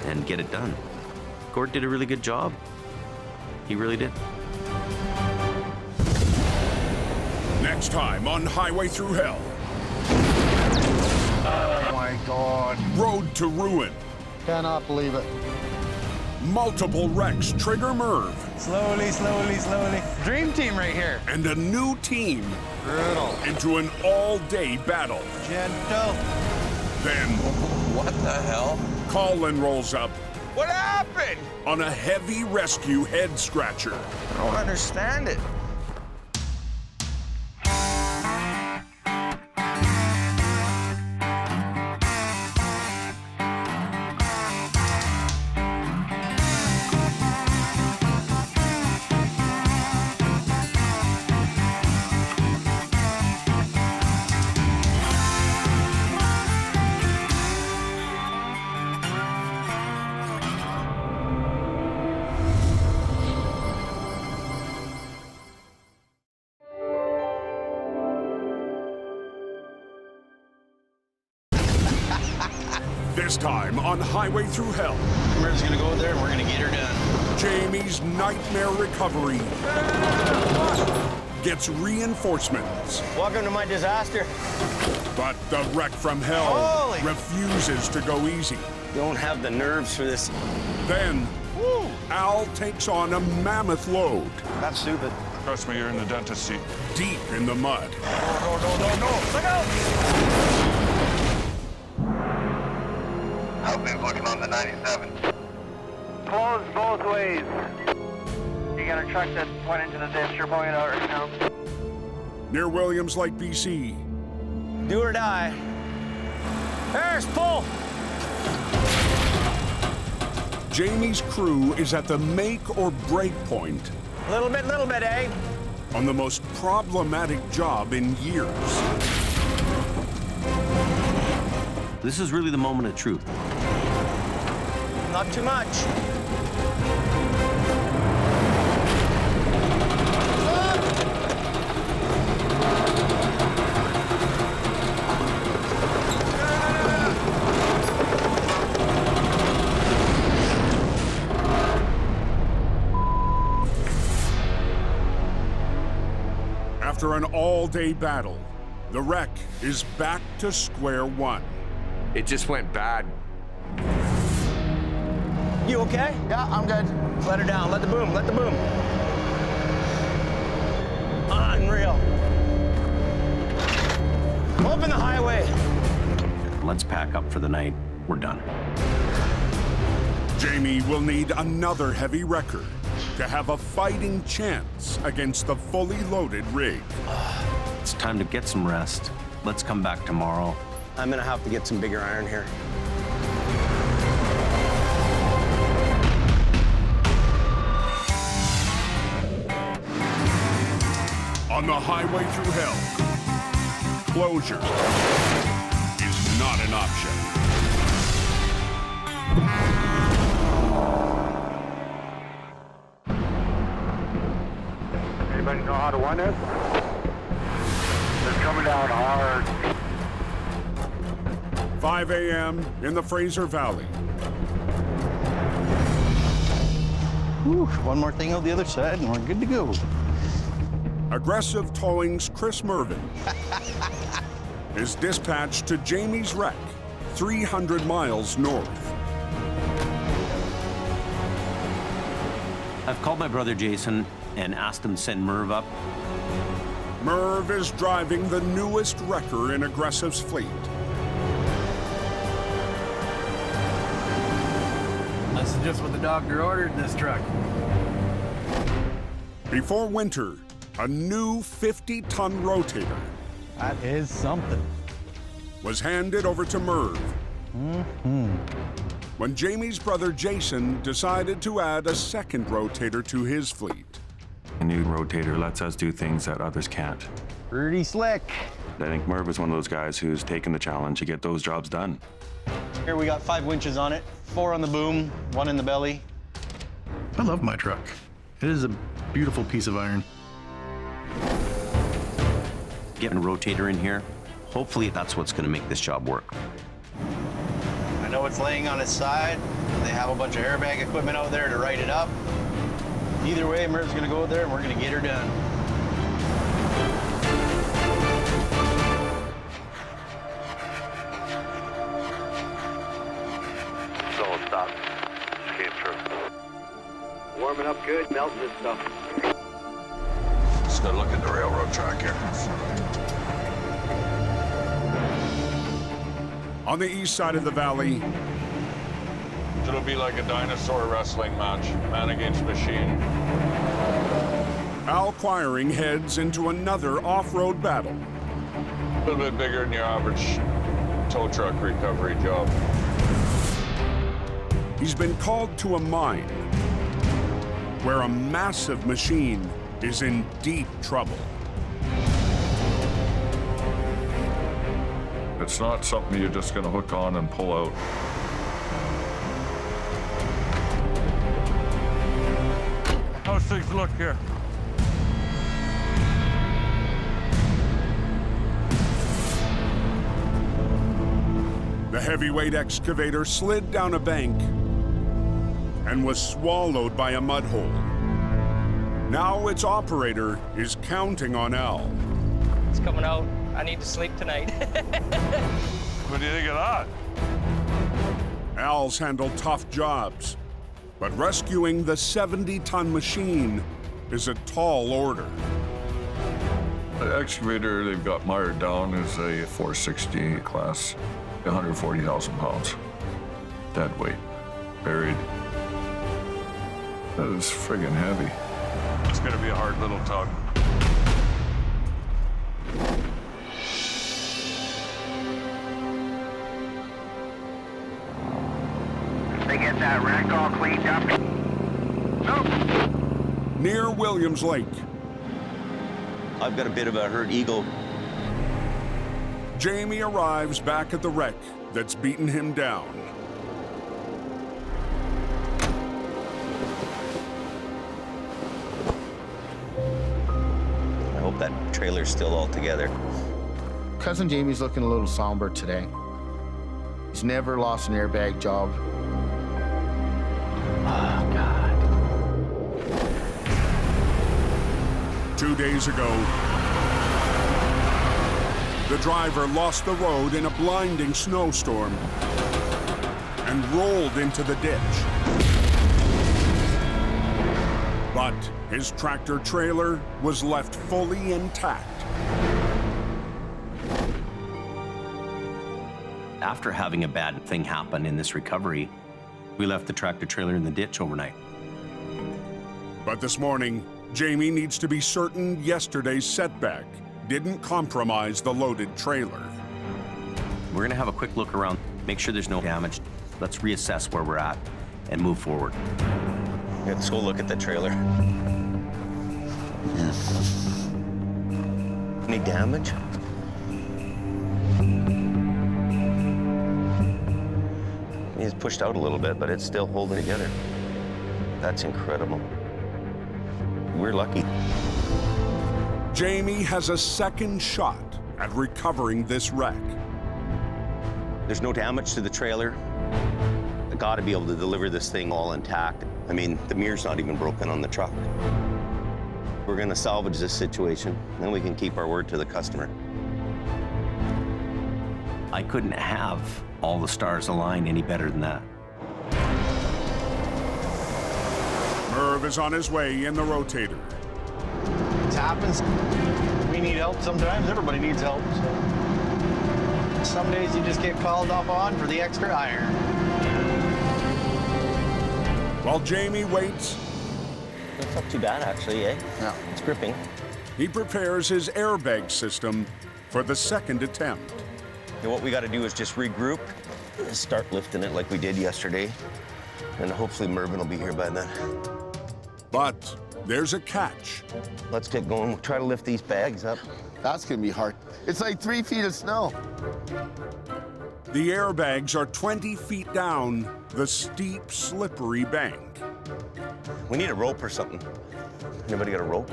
and get it done. Gord did a really good job. He really did. Next time on Highway Thru Hell. Oh my God. Road to ruin. Cannot believe it. Multiple wrecks trigger Merv. Slowly, slowly, slowly. Dream team right here. And a new team. Brutal. Into an all-day battle. Gentle. Then... What the hell? Colin rolls up. What happened? On a heavy rescue head scratcher. I don't understand it. This time on Highway Thru Hell. We're just gonna go there and we're gonna get her done. Jamie's nightmare recovery gets reinforcements. Welcome to my disaster. But the wreck from hell refuses to go easy. Don't have the nerves for this. Then, Al takes on a mammoth load. That's stupid. Trust me, you're in the dentist seat. Deep in the mud. No. Look out! Helping's looking on the 97. Closed both ways. You got a truck that went into the ditch. You're pulling it out right now. Near Williams Lake, BC. Do or die. Harris, pull! Jamie's crew is at the make or break point. Little bit, eh? On the most problematic job in years. This is really the moment of truth. Not too much. After an all-day battle, the wreck is back to square one. It just went bad. You okay? Yeah, I'm good. Let her down. Let the boom. Unreal. Open the highway. Let's pack up for the night. We're done. Jamie will need another heavy wrecker to have a fighting chance against the fully loaded rig. It's time to get some rest. Let's come back tomorrow. I'm gonna have to get some bigger iron here. On the Highway Thru Hell, closure is not an option. Anybody know how to run it? It's coming down hard. 5 a.m. in the Fraser Valley. Whew, one more thing on the other side and we're good to go. Aggressive Towing's Chris Mervin is dispatched to Jamie's wreck, 300 miles north. I've called my brother Jason and asked him to send Merv up. Merv is driving the newest wrecker in Aggressive's fleet. This is just what the doctor ordered in this truck. Before winter, a new 50-ton rotator. That is something. Was handed over to Merv. when Jamie's brother Jason decided to add a second rotator to his fleet. A new rotator lets us do things that others can't. Pretty slick. I think Merv is one of those guys who's taken the challenge to get those jobs done. Here we got 5 winches on it, 4 on the boom, 1 in the belly. I love my truck. It is a beautiful piece of iron. Getting a rotator in here, hopefully that's what's going to make this job work. I know it's laying on its side. They have a bunch of airbag equipment out there to right it up. Either way, Merv's gonna go out there and we're gonna get her done. So stop. Just came through. Warming up good, melting this stuff. Just gotta look at the railroad track here. On the east side of the valley, It'll be like a dinosaur wrestling match, man against machine. Al Quiring heads into another off-road battle. A little bit bigger than your average tow truck recovery job. He's been called to a mine where a massive machine is in deep trouble. It's not something you're just gonna hook on and pull out. How's things look here? The heavyweight excavator slid down a bank and was swallowed by a mud hole. Now its operator is counting on Al. It's coming out. I need to sleep tonight. What do you think of that? Al's handled tough jobs, but rescuing the 70-ton machine is a tall order. The excavator they've got mired down is a 460 class, 140,000 pounds. Dead weight, buried. That is friggin' heavy. It's gonna be a hard little tug. They get that wreck all cleaned up. Nope. Near Williams Lake, I've got a bit of a hurt eagle. Jamie arrives back at the wreck that's beaten him down. I hope that trailer's still all together. Cousin Jamie's looking a little somber today. He's never lost an airbag job. Oh, God. 2 days ago, the driver lost the road in a blinding snowstorm and rolled into the ditch. But his tractor trailer was left fully intact. After having a bad thing happen in this recovery, we left the tractor trailer in the ditch overnight. But this morning, Jamie needs to be certain yesterday's setback didn't compromise the loaded trailer. We're gonna have a quick look around, make sure there's no damage. Let's reassess where we're at and move forward. Let's go look at the trailer. Any damage? It's pushed out a little bit, but it's still holding together. That's incredible. We're lucky. Jamie has a second shot at recovering this wreck. There's no damage to the trailer. I gotta be able to deliver this thing all intact. I mean, the mirror's not even broken on the truck. We're gonna salvage this situation, then we can keep our word to the customer. I couldn't have all the stars align any better than that. Merv is on his way in the rotator. It happens. We need help sometimes. Everybody needs help. So some days you just get called up on for the extra iron. While Jamie waits, it's not too bad actually, eh? Yeah. It's gripping. He prepares his airbag system for the second attempt. And what we got to do is just regroup start lifting it like we did yesterday, and hopefully Mervyn will be here by then. But there's a catch. Let's get going. We'll try to lift these bags up. That's gonna be hard. It's like 3 feet of snow. The airbags are 20 feet down the steep, slippery bank. We need a rope or something. Anybody got a rope?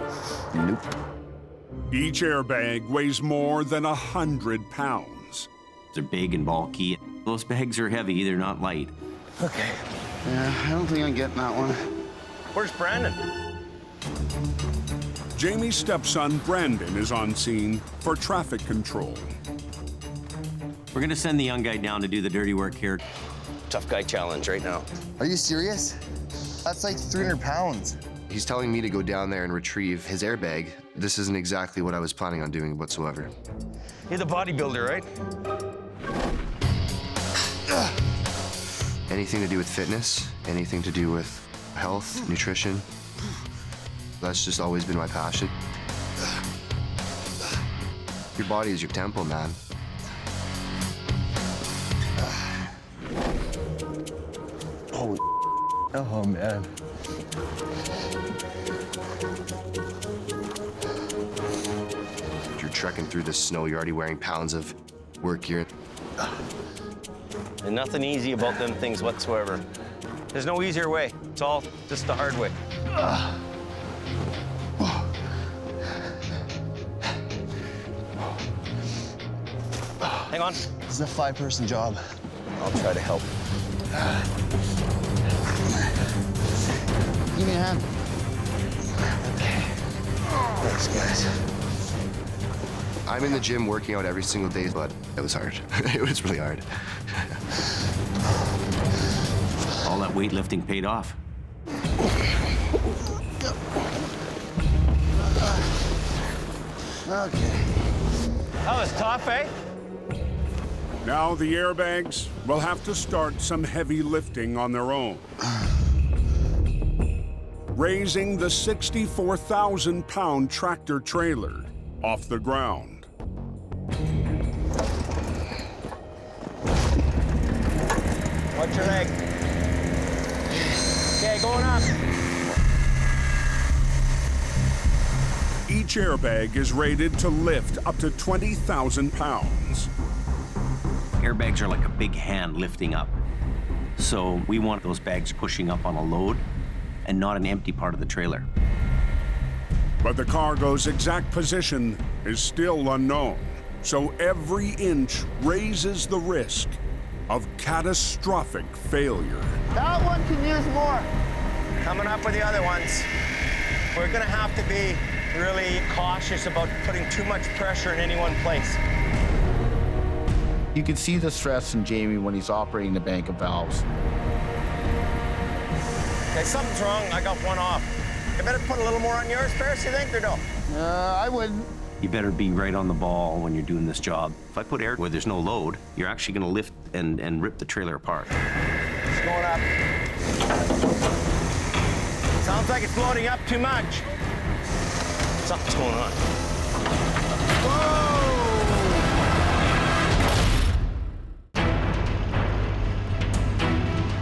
Nope. Each airbag weighs more than 100 pounds. They're big and bulky. Those bags are heavy, they're not light. Okay. Yeah, I don't think I'm getting that one. Where's Brandon? Jamie's stepson, Brandon, is on scene for traffic control. We're gonna send the young guy down to do the dirty work here. Tough guy challenge right now. Are you serious? That's like 300 pounds. He's telling me to go down there and retrieve his airbag. This isn't exactly what I was planning on doing whatsoever. You're the bodybuilder, right? Anything to do with fitness, anything to do with health, nutrition. That's just always been my passion. Your body is your temple, man. Oh, man. You're trekking through the snow, you're already wearing pounds of work gear. And nothing easy about them things whatsoever. There's no easier way. It's all just the hard way. Hang on. This is a 5-person job. I'll try to help. Give me a hand. Thanks, guys. I'm in the gym working out every single day, but it was hard. It was really hard. All that weightlifting paid off. Okay. That was tough, eh? Now the airbags will have to start some heavy lifting on their own. Raising the 64,000-pound tractor trailer off the ground. Watch your leg. Okay, going up. Each airbag is rated to lift up to 20,000 pounds. Airbags are like a big hand lifting up. So we want those bags pushing up on a load and not an empty part of the trailer. But the cargo's exact position is still unknown, so every inch raises the risk of catastrophic failure. That one can use more. Coming up with the other ones. We're gonna have to be really cautious about putting too much pressure in any one place. You can see the stress in Jamie when he's operating the bank of valves. Okay, something's wrong. I got one off. I better put a little more on yours, Paris, you think, or no? I wouldn't. You better be right on the ball when you're doing this job. If I put air where there's no load, you're actually gonna lift and rip the trailer apart. It's going up. Sounds like it's loading up too much. Something's going on. Whoa!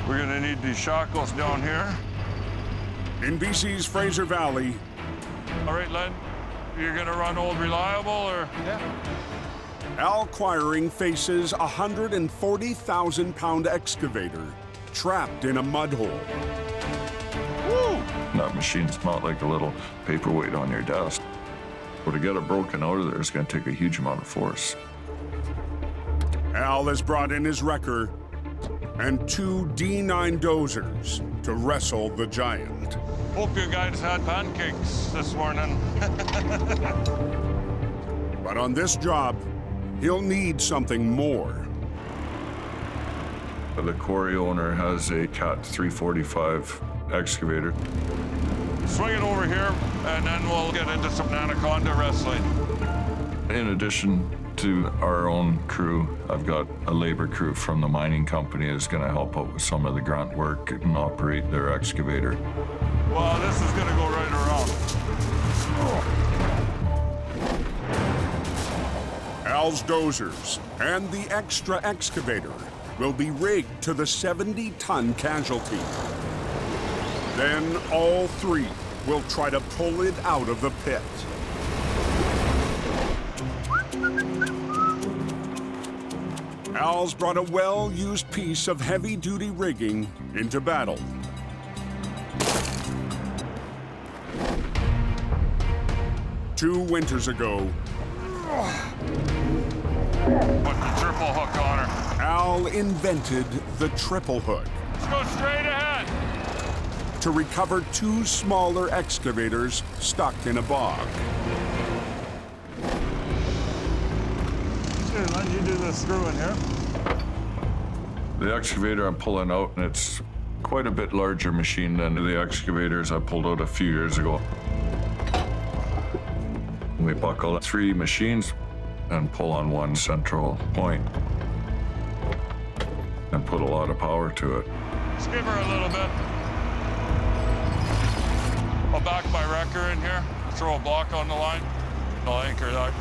We're gonna need these shackles down here. In BC's Fraser Valley. All right, Len, you're gonna run Old Reliable, or? Yeah. Al Quiring faces a 140,000-pound excavator trapped in a mud hole. Woo! That machine's not like a little paperweight on your desk. But to get it broken out of there is gonna take a huge amount of force. Al has brought in his wrecker and 2 D9 dozers to wrestle the giant. Hope you guys had pancakes this morning. But on this job, he'll need something more. The quarry owner has a Cat 345 excavator. Swing it over here, and then we'll get into some anaconda wrestling. In addition to our own crew, I've got a labor crew from the mining company that's going to help out with some of the grunt work and operate their excavator. Well, this is going to go right around. Al's dozers and the extra excavator will be rigged to the 70-ton casualty. Then all three will try to pull it out of the pit. Al's brought a well-used piece of heavy-duty rigging into battle. Two winters ago, Put the triple hook on her. Al invented the triple hook Let's go straight ahead. to recover two smaller excavators stuck in a bog. Here, let you do the screw in here. The excavator I'm pulling out, and it's quite a bit larger machine than the excavators I pulled out a few years ago. We buckle 3 machines and pull on one central point and put a lot of power to it. Just give her a little bit. I'll back my wrecker in here, throw a block on the line, I'll anchor that.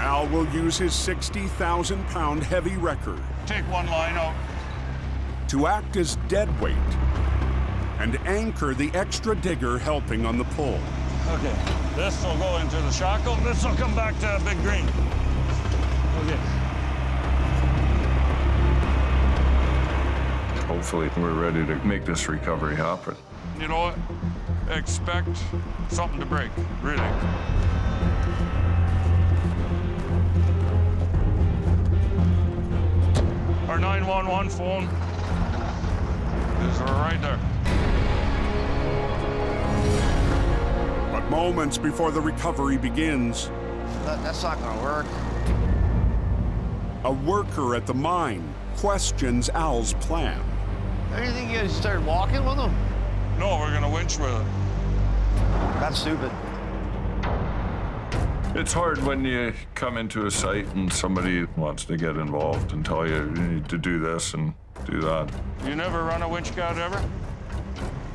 Al will use his 60,000-pound heavy wrecker Take one line out. to act as dead weight and anchor the extra digger helping on the pull. Okay, this will go into the shackle, this will come back to Big Green. Okay. Hopefully we're ready to make this recovery happen. You know what? Expect something to break, really. Our 911 phone is right there. But moments before the recovery begins, That's not gonna work. a worker at the mine questions Al's plan. Do you think you guys started walking with them? No, we're gonna winch with it. That's stupid. It's hard when you come into a site and somebody wants to get involved and tell you you need to do this and do that. You never run a winch cat ever?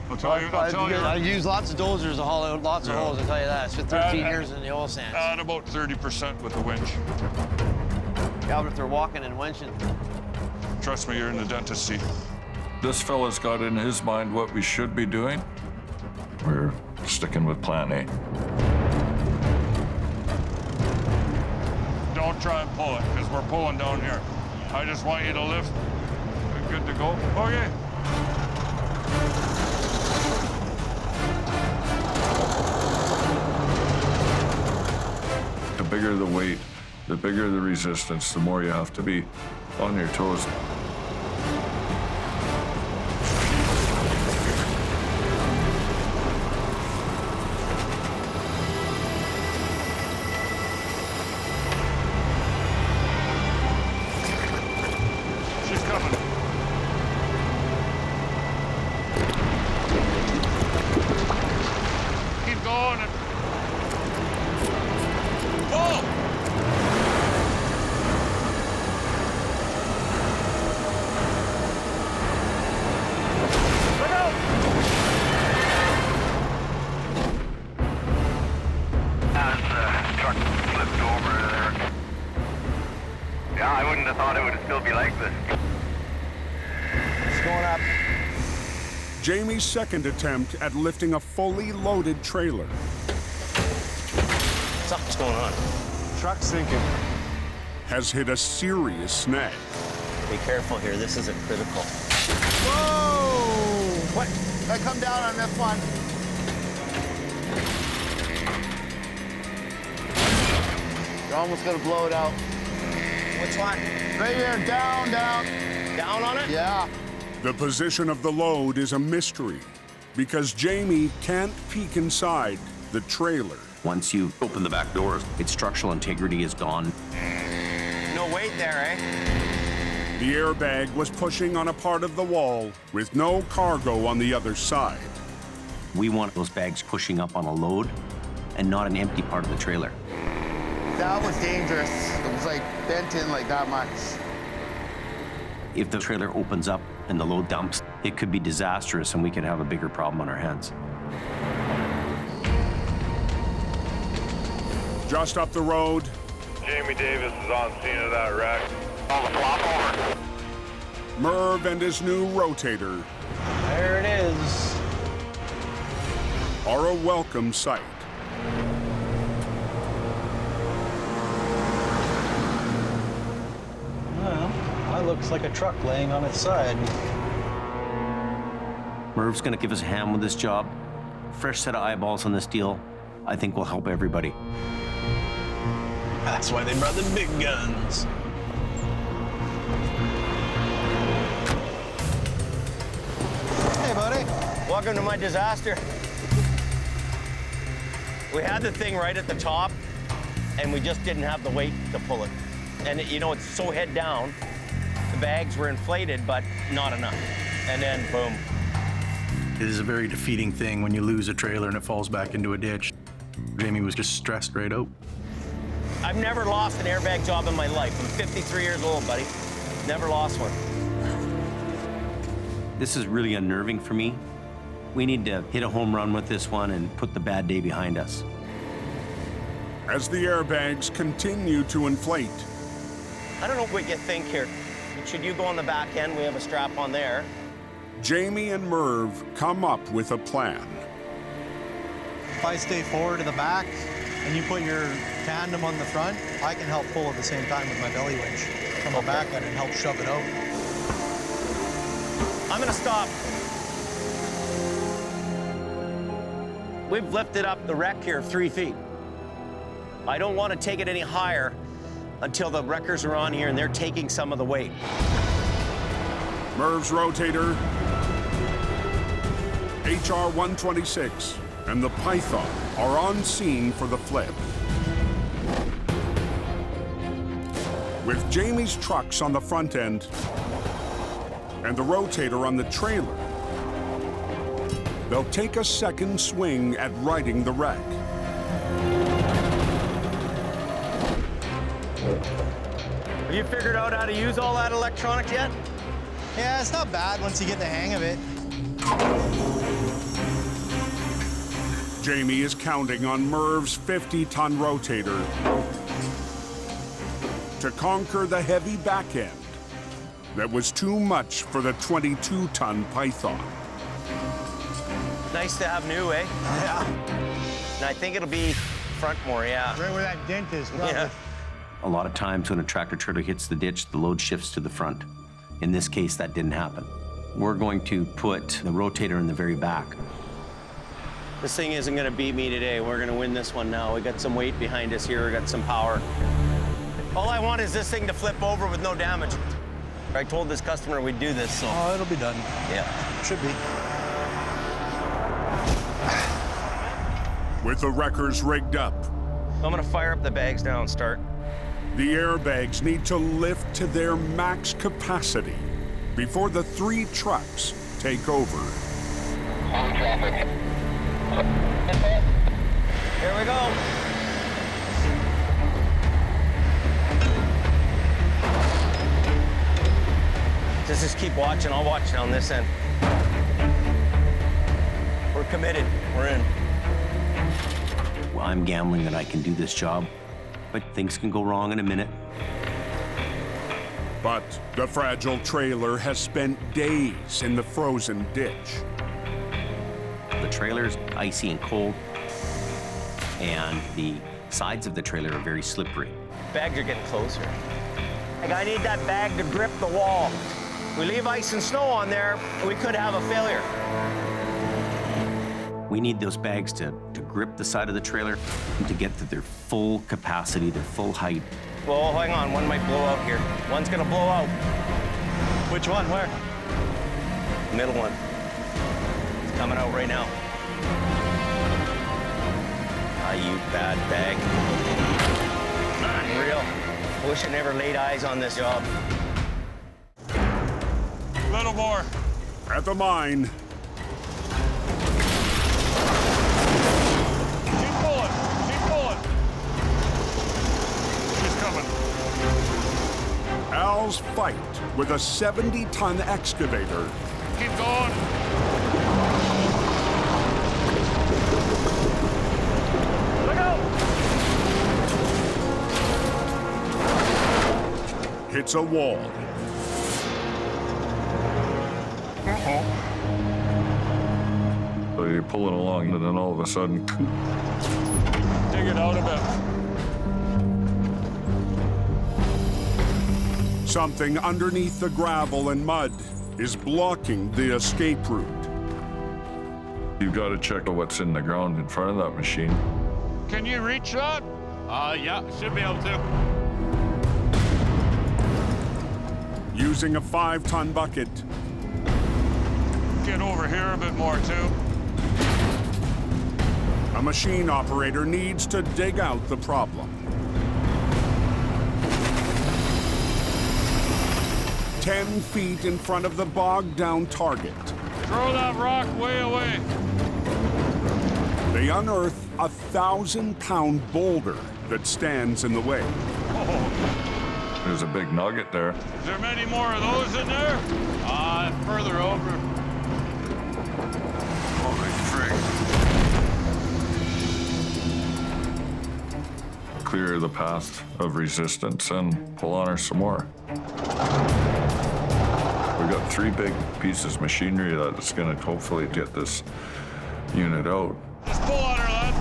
I'll tell you. I use lots of dozers to haul out lots of holes, I'll tell you that. I spent 13 years in the oil sands. At about 30% with the winch. Yeah, but if they're walking and winching. Trust me, you're in the dentist seat. This fella's got in his mind what we should be doing. We're sticking with plan A. Don't try and pull it, because we're pulling down here. I just want you to lift. Good to go? Okay. The bigger the weight, the bigger the resistance, the more you have to be on your toes. She's coming. Keep going. Pull! Look out! As the truck flipped over there. Yeah, I wouldn't have thought it would still be like this. It's going up. Jamie's second attempt at lifting a fully loaded trailer Something's going on. Truck sinking. has hit a serious snag. Be careful here, this isn't critical. Whoa! What? I come down on this one. You're almost gonna blow it out. Which one? Right here, down, down. Down on it? Yeah. The position of the load is a mystery because Jamie can't peek inside the trailer. Once you open the back doors, its structural integrity is gone. No weight there, eh? The airbag was pushing on a part of the wall with no cargo on the other side. We want those bags pushing up on a load and not an empty part of the trailer. That was dangerous. It was like bent in like that much. If the trailer opens up and the load dumps, it could be disastrous and we could have a bigger problem on our hands. Just up the road, Jamie Davis is on scene of that wreck. Merv and his new rotator There it is. are a welcome sight. Well, that looks like a truck laying on its side. Merv's gonna give us a hand with this job. Fresh set of eyeballs on this deal, I think will help everybody. That's why they brought the big guns. Hey, buddy. Welcome to my disaster. We had the thing right at the top, and we just didn't have the weight to pull it. And you know, it's so head down. The bags were inflated, but not enough. And then, boom. It is a very defeating thing when you lose a trailer and it falls back into a ditch. Jamie was just stressed right out. I've never lost an airbag job in my life. I'm 53 years old, buddy. Never lost one. This is really unnerving for me. We need to hit a home run with this one and put the bad day behind us. As the airbags continue to inflate, I don't know what you think here. Should you go on the back end? We have a strap on there. Jamie and Merv come up with a plan. If I stay forward to the back and you put your tandem on the front, I can help pull at the same time with my belly winch from the back end and help shove it out. I'm gonna stop. We've lifted up the wreck here 3 feet. I don't want to take it any higher until the wreckers are on here and they're taking some of the weight. Merv's rotator, HR 126, and the Python are on scene for the flip. With Jamie's trucks on the front end and the rotator on the trailer, they'll take a second swing at righting the wreck. Have you figured out how to use all that electronics yet? Yeah, it's not bad once you get the hang of it. Jamie is counting on Merv's 50-ton rotator to conquer the heavy back end that was too much for the 22-ton Python. Nice to have new, eh? Yeah. And I think it'll be front more, yeah. Right where that dent is, probably. Yeah. A lot of times when a tractor trailer hits the ditch, the load shifts to the front. In this case, that didn't happen. We're going to put the rotator in the very back. This thing isn't gonna beat me today. We're gonna win this one now. We got some weight behind us here, we got some power. All I want is this thing to flip over with no damage. I told this customer we'd do this, so. Oh, it'll be done. Yeah. Should be. With the wreckers rigged up, I'm gonna fire up the bags now and start. the airbags need to lift to their max capacity before the 3 trucks take over. On traffic. Here we go. Just keep watching. I'll watch down this end. We're committed. We're in. Well, I'm gambling that I can do this job, but things can go wrong in a minute. But the fragile trailer has spent days in the frozen ditch. The trailer's icy and cold, and the sides of the trailer are very slippery. Bags are getting closer. Like, I need that bag to grip the wall. We leave ice and snow on there, we could have a failure. We need those bags to grip the side of the trailer and to get to their full capacity, their full height. Well, hang on, one might blow out here. One's gonna blow out. Which one? Where? Middle one. It's coming out right now. Ah, you bad bag. Unreal. Wish I never laid eyes on this job. A little more. At the mine, Keep pulling. Keep pulling. He's coming. Al's fight with a 70-ton excavator Keep going. Look out! hits a wall. So you're pulling along, and then all of a sudden, dig it out a bit. Something underneath the gravel and mud is blocking the escape route. You've got to check what's in the ground in front of that machine. Can you reach that? Yeah, should be able to. Using a 5-ton bucket, Get over here a bit more, too. a machine operator needs to dig out the problem. 10 feet in front of the bogged-down target, Throw that rock way away. they unearth a 1,000-pound boulder that stands in the way. There's a big nugget there. Is there many more of those in there? Further over. Holy frig. Clear the path of resistance and pull on her some more. We've got 3 big pieces of machinery that's going to hopefully get this unit out. Just pull on her, lad.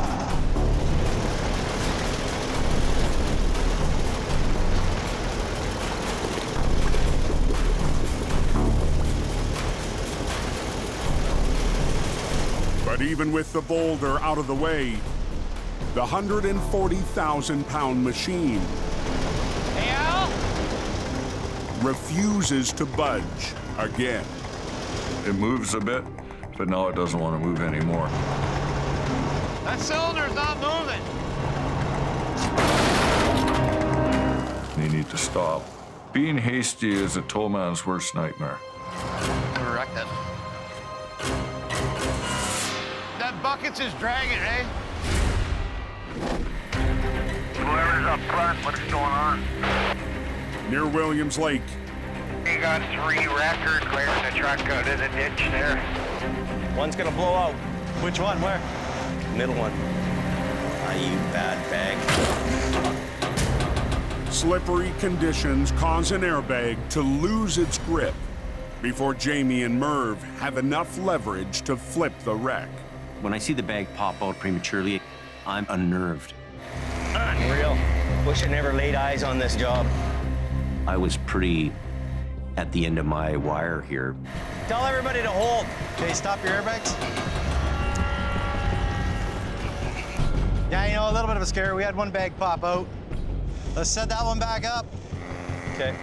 But even with the boulder out of the way, the 140,000-pound machine refuses to budge again. It moves a bit, but now it doesn't want to move anymore. That cylinder's not moving. You need to stop. Being hasty is a tow man's worst nightmare. Wreck that. That bucket's is dragging, eh? Whoever's up front, what's going on? Near Williams Lake, You got 3 wreckers clearing the truck out of the ditch there. One's gonna blow out. Which one? Where? Middle one. You bad bag. slippery conditions cause an airbag to lose its grip before Jamie and Merv have enough leverage to flip the wreck. When I see the bag pop out prematurely, I'm unnerved. Unreal. Wish I never laid eyes on this job. I was pretty at the end of my wire here. Tell everybody to hold. Okay, stop your airbags. Yeah, you know, a little bit of a scare. We had one bag pop out. Let's set that one back up. Okay.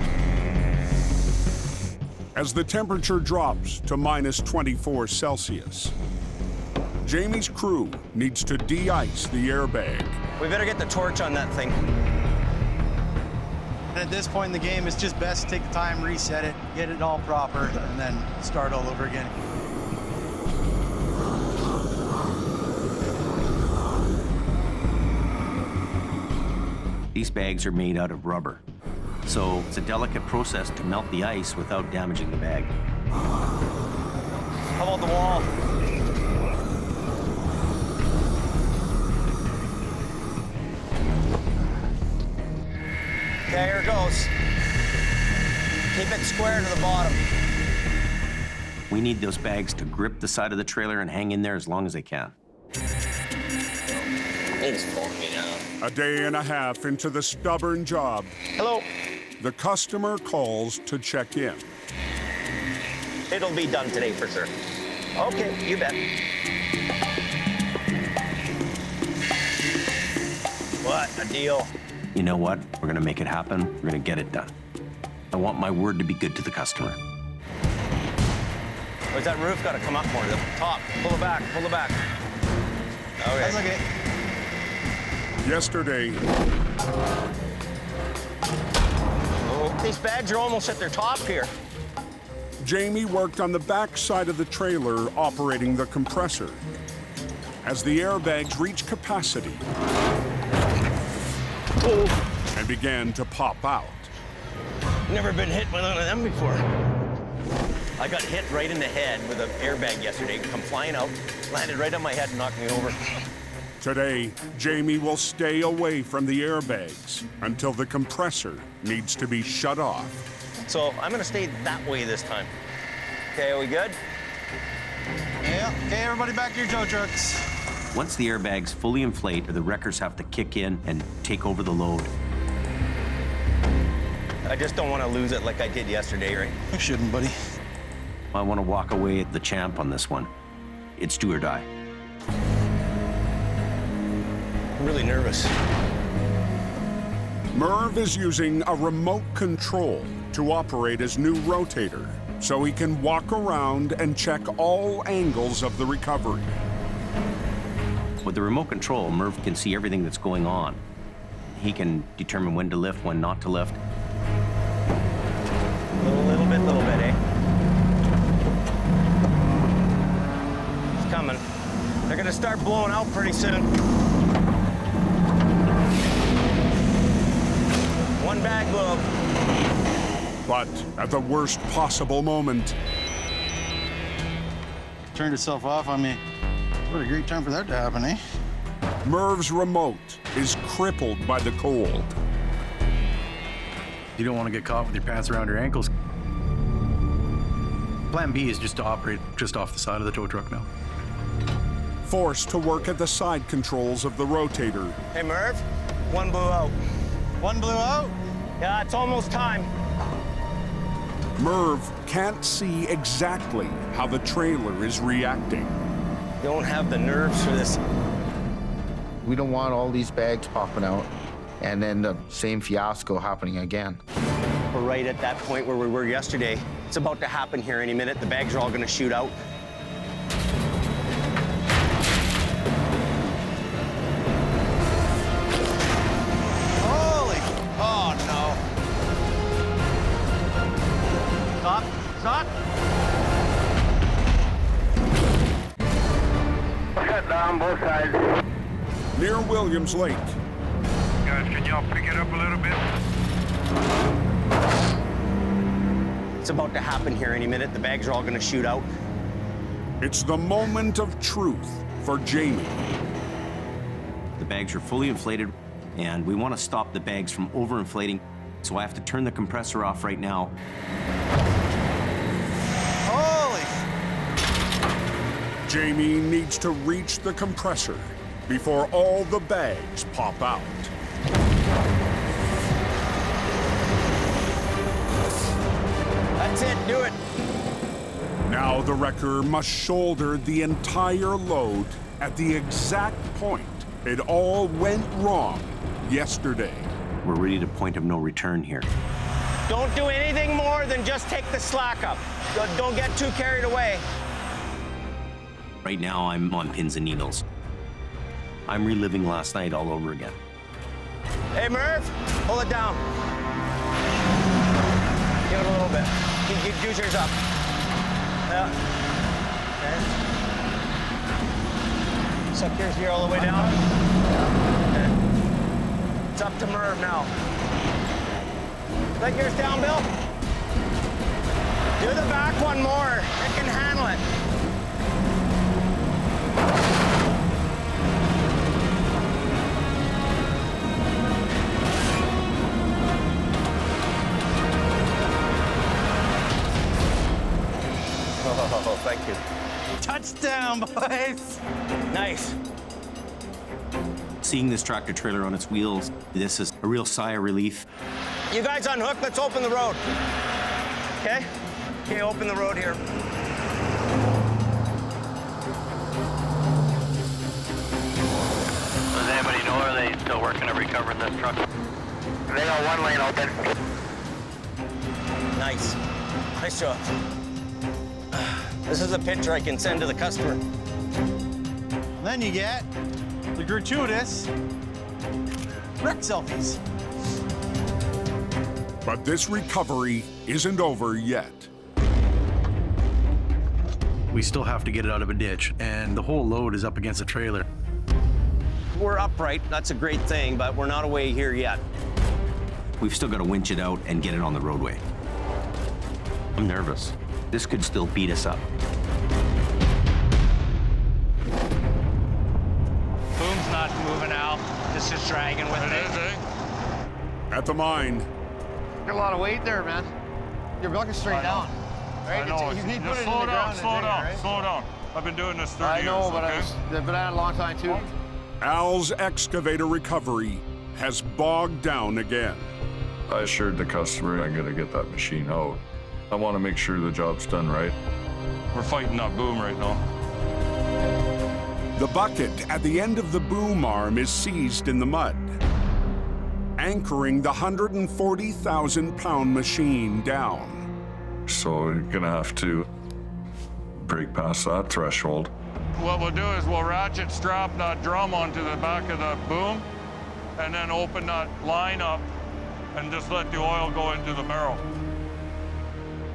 As the temperature drops to -24 Celsius, Jamie's crew needs to de-ice the airbag. We better get the torch on that thing. And at this point in the game, it's just best to take the time, reset it, get it all proper, and then start all over again. These bags are made out of rubber, so it's a delicate process to melt the ice without damaging the bag. How about the wall? Okay, here it goes. Keep it square to the bottom. We need those bags to grip the side of the trailer and hang in there as long as they can. It's pulling me down. A day and a half into the stubborn job, Hello. the customer calls to check in. It'll be done today for sure. Okay, you bet. What a deal. You know what? We're gonna make it happen. We're gonna get it done. I want my word to be good to the customer. Where's that roof gotta come up more to the top? Pull it back, pull it back. Okay. That's okay. Yesterday, Oh, these bags are almost at their top here. Jamie worked on the back side of the trailer operating the compressor. As the airbags reached capacity and began to pop out. Never been hit with one of them before. I got hit right in the head with an airbag yesterday. Come flying out, landed right on my head and knocked me over. Today, Jamie will stay away from the airbags until the compressor needs to be shut off. So I'm gonna stay that way this time. Okay, are we good? Yeah, okay, everybody back to your tow trucks. Once the airbags fully inflate, the wreckers have to kick in and take over the load. I just don't want to lose it like I did yesterday, right? You shouldn't, buddy. I want to walk away the champ on this one. It's do or die. I'm really nervous. Merv is using a remote control to operate his new rotator, so he can walk around and check all angles of the recovery. With the remote control, Merv can see everything that's going on. He can determine when to lift, when not to lift. Little bit, eh? It's coming. They're gonna start blowing out pretty soon. One bag blew up. But at the worst possible moment, Turned itself off on me. What a great time for that to happen, eh? Merv's remote is crippled by the cold. You don't want to get caught with your pants around your ankles. Plan B is just to operate just off the side of the tow truck now. Forced to work at the side controls of the rotator. Hey, Merv, one blew out. One blew out? Yeah, it's almost time. Merv can't see exactly how the trailer is reacting. Don't have the nerves for this. We don't want all these bags popping out and then the same fiasco happening again. We're right at that point where we were yesterday. It's about to happen here any minute. The bags are all gonna shoot out. Holy, oh no. Stop, stop. Shut down both sides. Near Williams Lake. Guys, can y'all pick it up a little bit? It's about to happen here any minute. The bags are all gonna shoot out. It's the moment of truth for Jamie. The bags are fully inflated, and we want to stop the bags from overinflating, so I have to turn the compressor off right now. Holy. Jamie needs to reach the compressor before all the bags pop out. That's it, do it. Now the wrecker must shoulder the entire load at the exact point it all went wrong yesterday. We're ready to point of no return here. Don't do anything more than just take the slack up. Don't get too carried away. Right now, I'm on pins and needles. I'm reliving last night all over again. Hey, Merv, pull it down. Give it a little bit. Use yours up. Yeah. Okay. Suck yours here all the way down. Okay. It's up to Merv now. Let yours down, Bill. Do the back one more. It can handle it. Oh, thank you. Touchdown, boys. Nice. Seeing this tractor trailer on its wheels, this is a real sigh of relief. You guys unhook, let's open the road. Okay? Okay, open the road here. Does anybody know, are they still working to recover this truck? They got one lane open. Nice. Nice job. This is a picture I can send to the customer. Then you get the gratuitous wreck selfies. But this recovery isn't over yet. We still have to get it out of a ditch, and the whole load is up against the trailer. We're upright, that's a great thing, but we're not away here yet. We've still got to winch it out and get it on the roadway. I'm nervous. This could still beat us up. Boom's not This is dragging with me. It is, eh? At the mine, Got a lot of weight there, man. You're looking straight down. Right? I know. You need to Just put it in slow the down, ground. slow and down, right? slow down. I've been doing this 30 I years, know, but okay? I've been at it a long time too. Al's excavator recovery has bogged down again. I assured the customer I'm gonna get that machine out. I want to make sure the job's done right. We're fighting that boom right now. The bucket at the end of the boom arm is seized in the mud, anchoring the 140,000-pound machine down. So you're gonna have to break past that threshold. What we'll do is we'll ratchet strap that drum onto the back of the boom and then open that line up and just let the oil go into the barrel.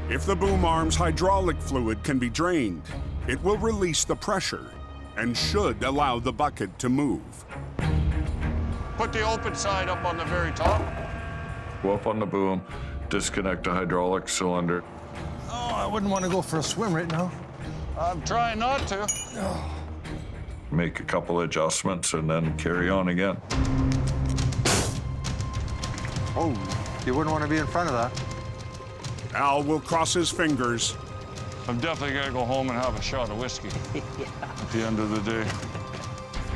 If the boom arm's hydraulic fluid can be drained, it will release the pressure and should allow the bucket to move. Put the open side up on the very top. Go up on the boom, disconnect the hydraulic cylinder. Oh, I wouldn't want to go for a swim right now. I'm trying not to. Make a couple adjustments and then carry on again. Oh, you wouldn't want to be in front of that. Al will cross his fingers. I'm definitely gonna go home and have a shot of whiskey at the end of the day.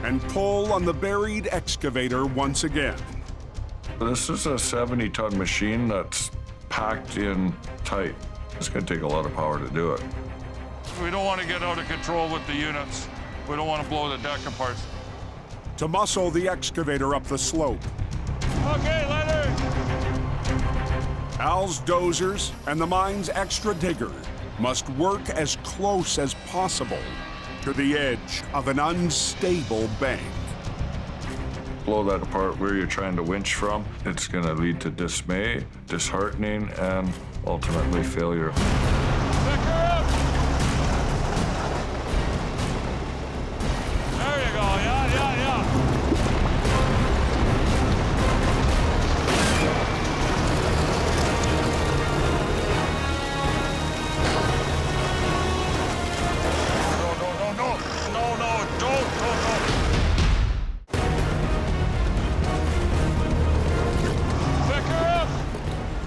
And pull on the buried excavator once again. This is a 70-ton machine that's packed in tight. It's gonna take a lot of power to do it. We don't want to get out of control with the units. We don't want to blow the deck apart. To muscle the excavator up the slope, Okay, Leonard! Al's dozers and the mine's extra digger must work as close as possible to the edge of an unstable bank. Blow that apart where you're trying to winch from. It's going to lead to dismay, disheartening, and ultimately failure. Pick her up! There you go, yeah.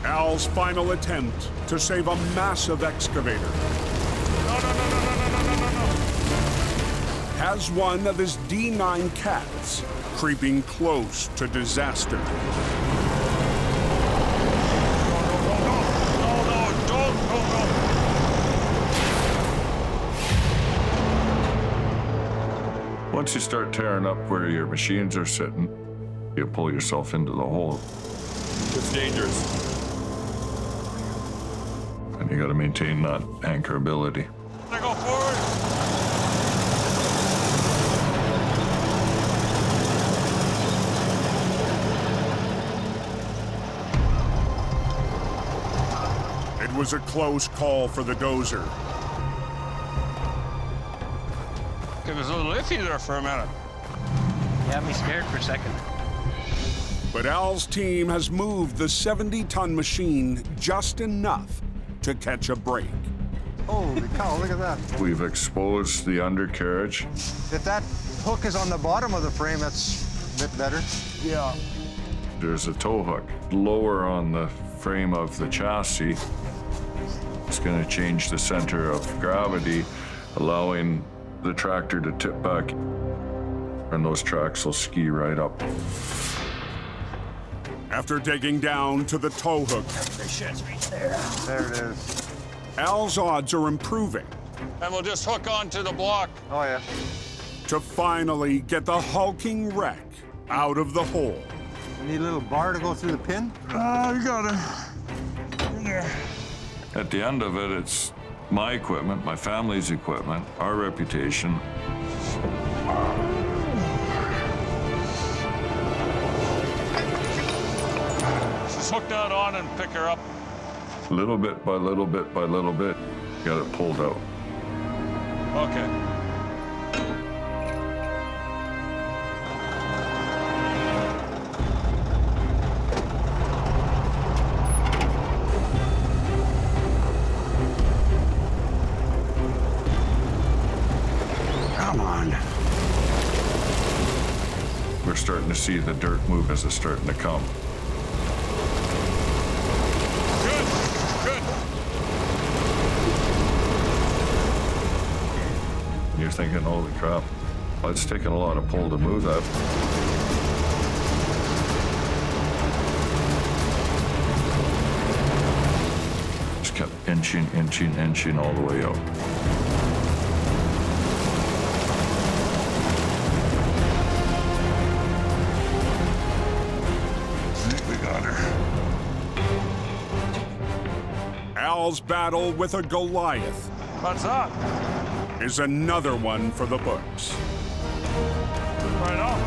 Al's final attempt to save a massive excavator has one of his D9 cats creeping close to disaster. Once you start tearing up where your machines are sitting, you pull yourself into the hole. It's dangerous. And you got to maintain that anchorability. I go forward. It was a close call for the dozer. It was a little iffy there for a minute. You had me scared for a second. But Al's team has moved the 70-ton machine just enough to catch a break. Holy cow, look at that. We've exposed the undercarriage. If that hook is on the bottom of the frame, that's a bit better. Yeah. There's a tow hook lower on the frame of the chassis. It's going to change the center of gravity, allowing the tractor to tip back, and those tracks will ski right up. After digging down to the tow hook, The shit's right there. There it is. Al's odds are improving And we'll just hook onto the block. Oh, yeah. to finally get the hulking wreck out of the hole. You need a little bar to go through the pin? You got it. In there. At the end of it, it's my equipment, my family's equipment, our reputation. Just hook that on and pick her up. Little bit by little bit by little bit, got it pulled out. Okay. Come on. We're starting to to see the dirt move as it's starting to come. Good, good. You're thinking, holy crap, it's taken a lot of pull to move that. Just kept inching all the way out. Al's battle with a Goliath. What's up? Is another one for the books. Right on.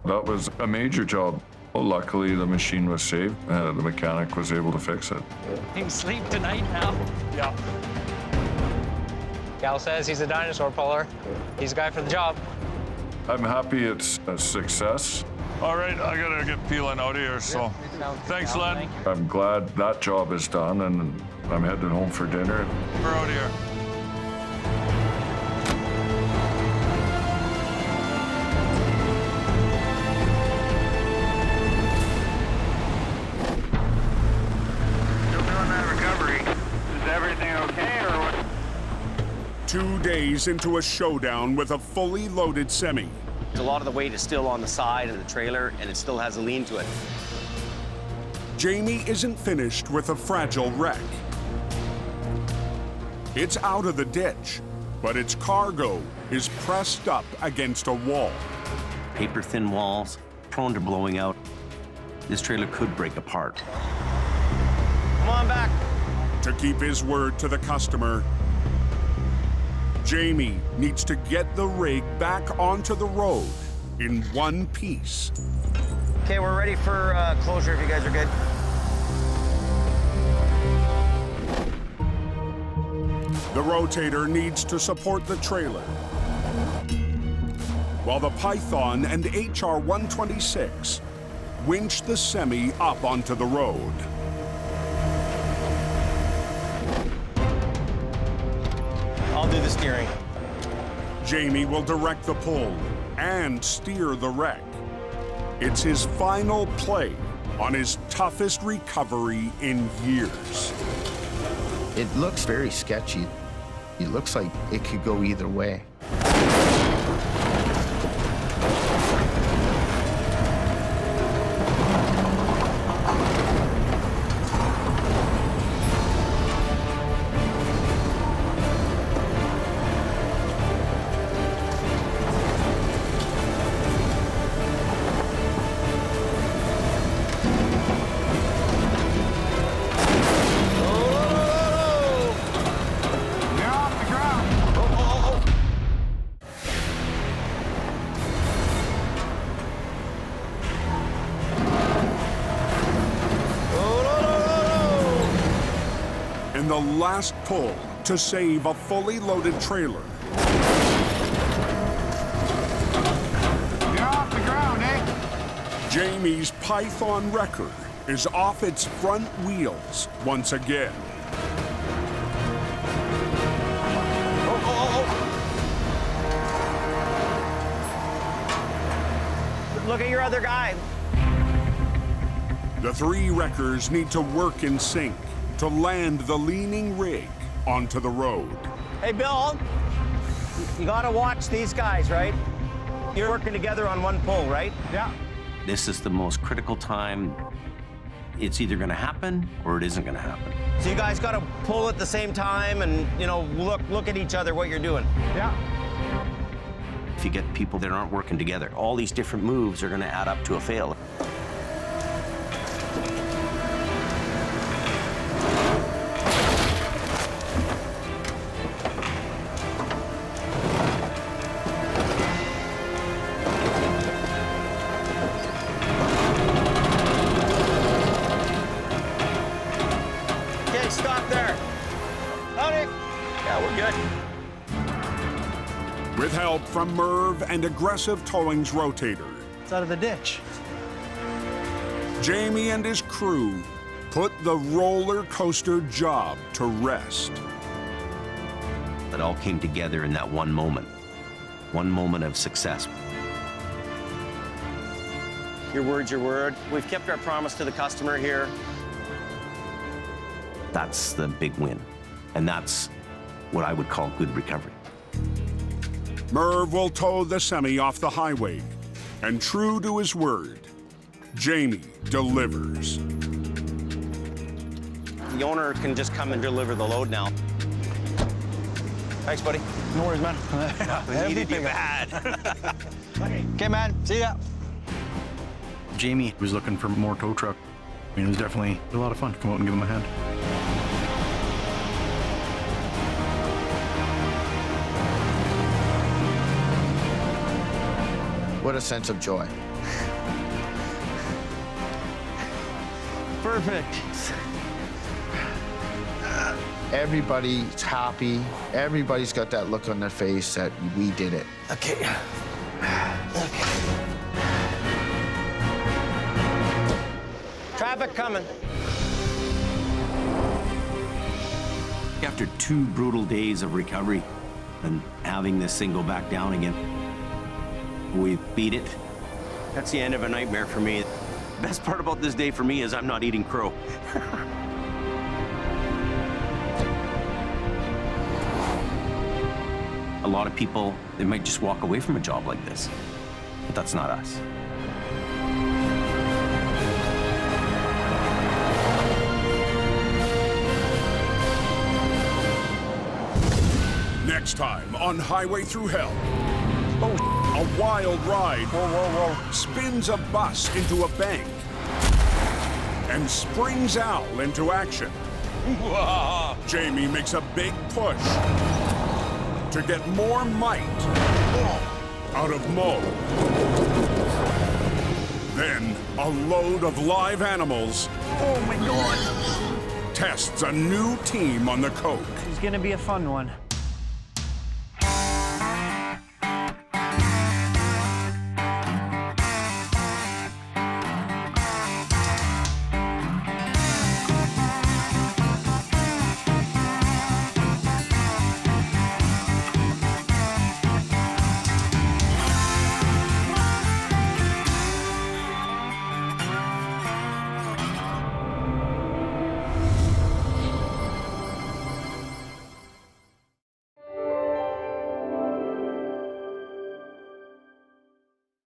That was a major job. Well, luckily, the machine was saved. The mechanic was able to fix it. You can sleep tonight now. Yeah. Gal says he's a dinosaur puller. He's a guy for the job. I'm happy it's a success. All right, I gotta get peeling out of here, so thanks, Len. I'm glad that job is done, and I'm headed home for dinner. We're out here. Still doing that recovery. Is everything okay, or what? 2 days into a showdown with a fully loaded semi. A lot of the weight is still on the side of the trailer, and it still has a lean to it. Jamie isn't finished with a fragile wreck. It's out of the ditch, but its cargo is pressed up against a wall. Paper-thin walls, prone to blowing out. This trailer could break apart. Come on back. To keep his word to the customer, Jamie needs to get the rig back onto the road in one piece. Okay, we're ready for closure if you guys are good. The rotator needs to support the trailer, while the Python and HR-126 winch the semi up onto the road. I'll do the steering. Jamie will direct the pull and steer the wreck. It's his final play on his toughest recovery in years. It looks very sketchy. It looks like it could go either way. In the last pull to save a fully loaded trailer. You're off the ground, eh? Jamie's Python wrecker is off its front wheels once again. Look at your other guy. The three wreckers need to work in sync to land the leaning rig onto the road. Hey, Bill, you gotta watch these guys, right? You're working together on one pull, right? Yeah. This is the most critical time. It's either gonna happen or it isn't gonna happen. So you guys gotta pull at the same time and, you know, look at each other, what you're doing. Yeah. If you get people that aren't working together, all these different moves are gonna add up to a fail. Okay, stop there. Howdy. Yeah, we're good. With help from Merv and Aggressive Towing's rotator, It's out of the ditch. Jamie and his crew put the roller coaster job to rest. It all came together in that one moment. one moment of success. Your word's your word. We've kept our promise to the customer here. That's the big win. And that's what I would call good recovery. Merv will tow the semi off the highway, and true to his word, Jamie delivers. The owner can just come and deliver the load now. Thanks, buddy. No worries, man. We needed you bad. Okay, man. See ya. Jamie was looking for more tow truck. I mean, it was definitely a lot of fun to come out and give him a hand. What a sense of joy. Perfect. Everybody's happy. Everybody's got that look on their face that we did it. Okay. Traffic coming. After 2 brutal days of recovery and having this thing go back down again, we beat it. That's the end of a nightmare for me. The best part about this day for me is I'm not eating crow. A lot of people, they might just walk away from a job like this, but that's not us. Next time on Highway Thru Hell. A wild ride spins a bus into a bank and springs Al into action. Jamie makes a big push to get more might out of Mo. Then a load of live animals Oh my God. tests a new team on the coke. It's gonna be a fun one.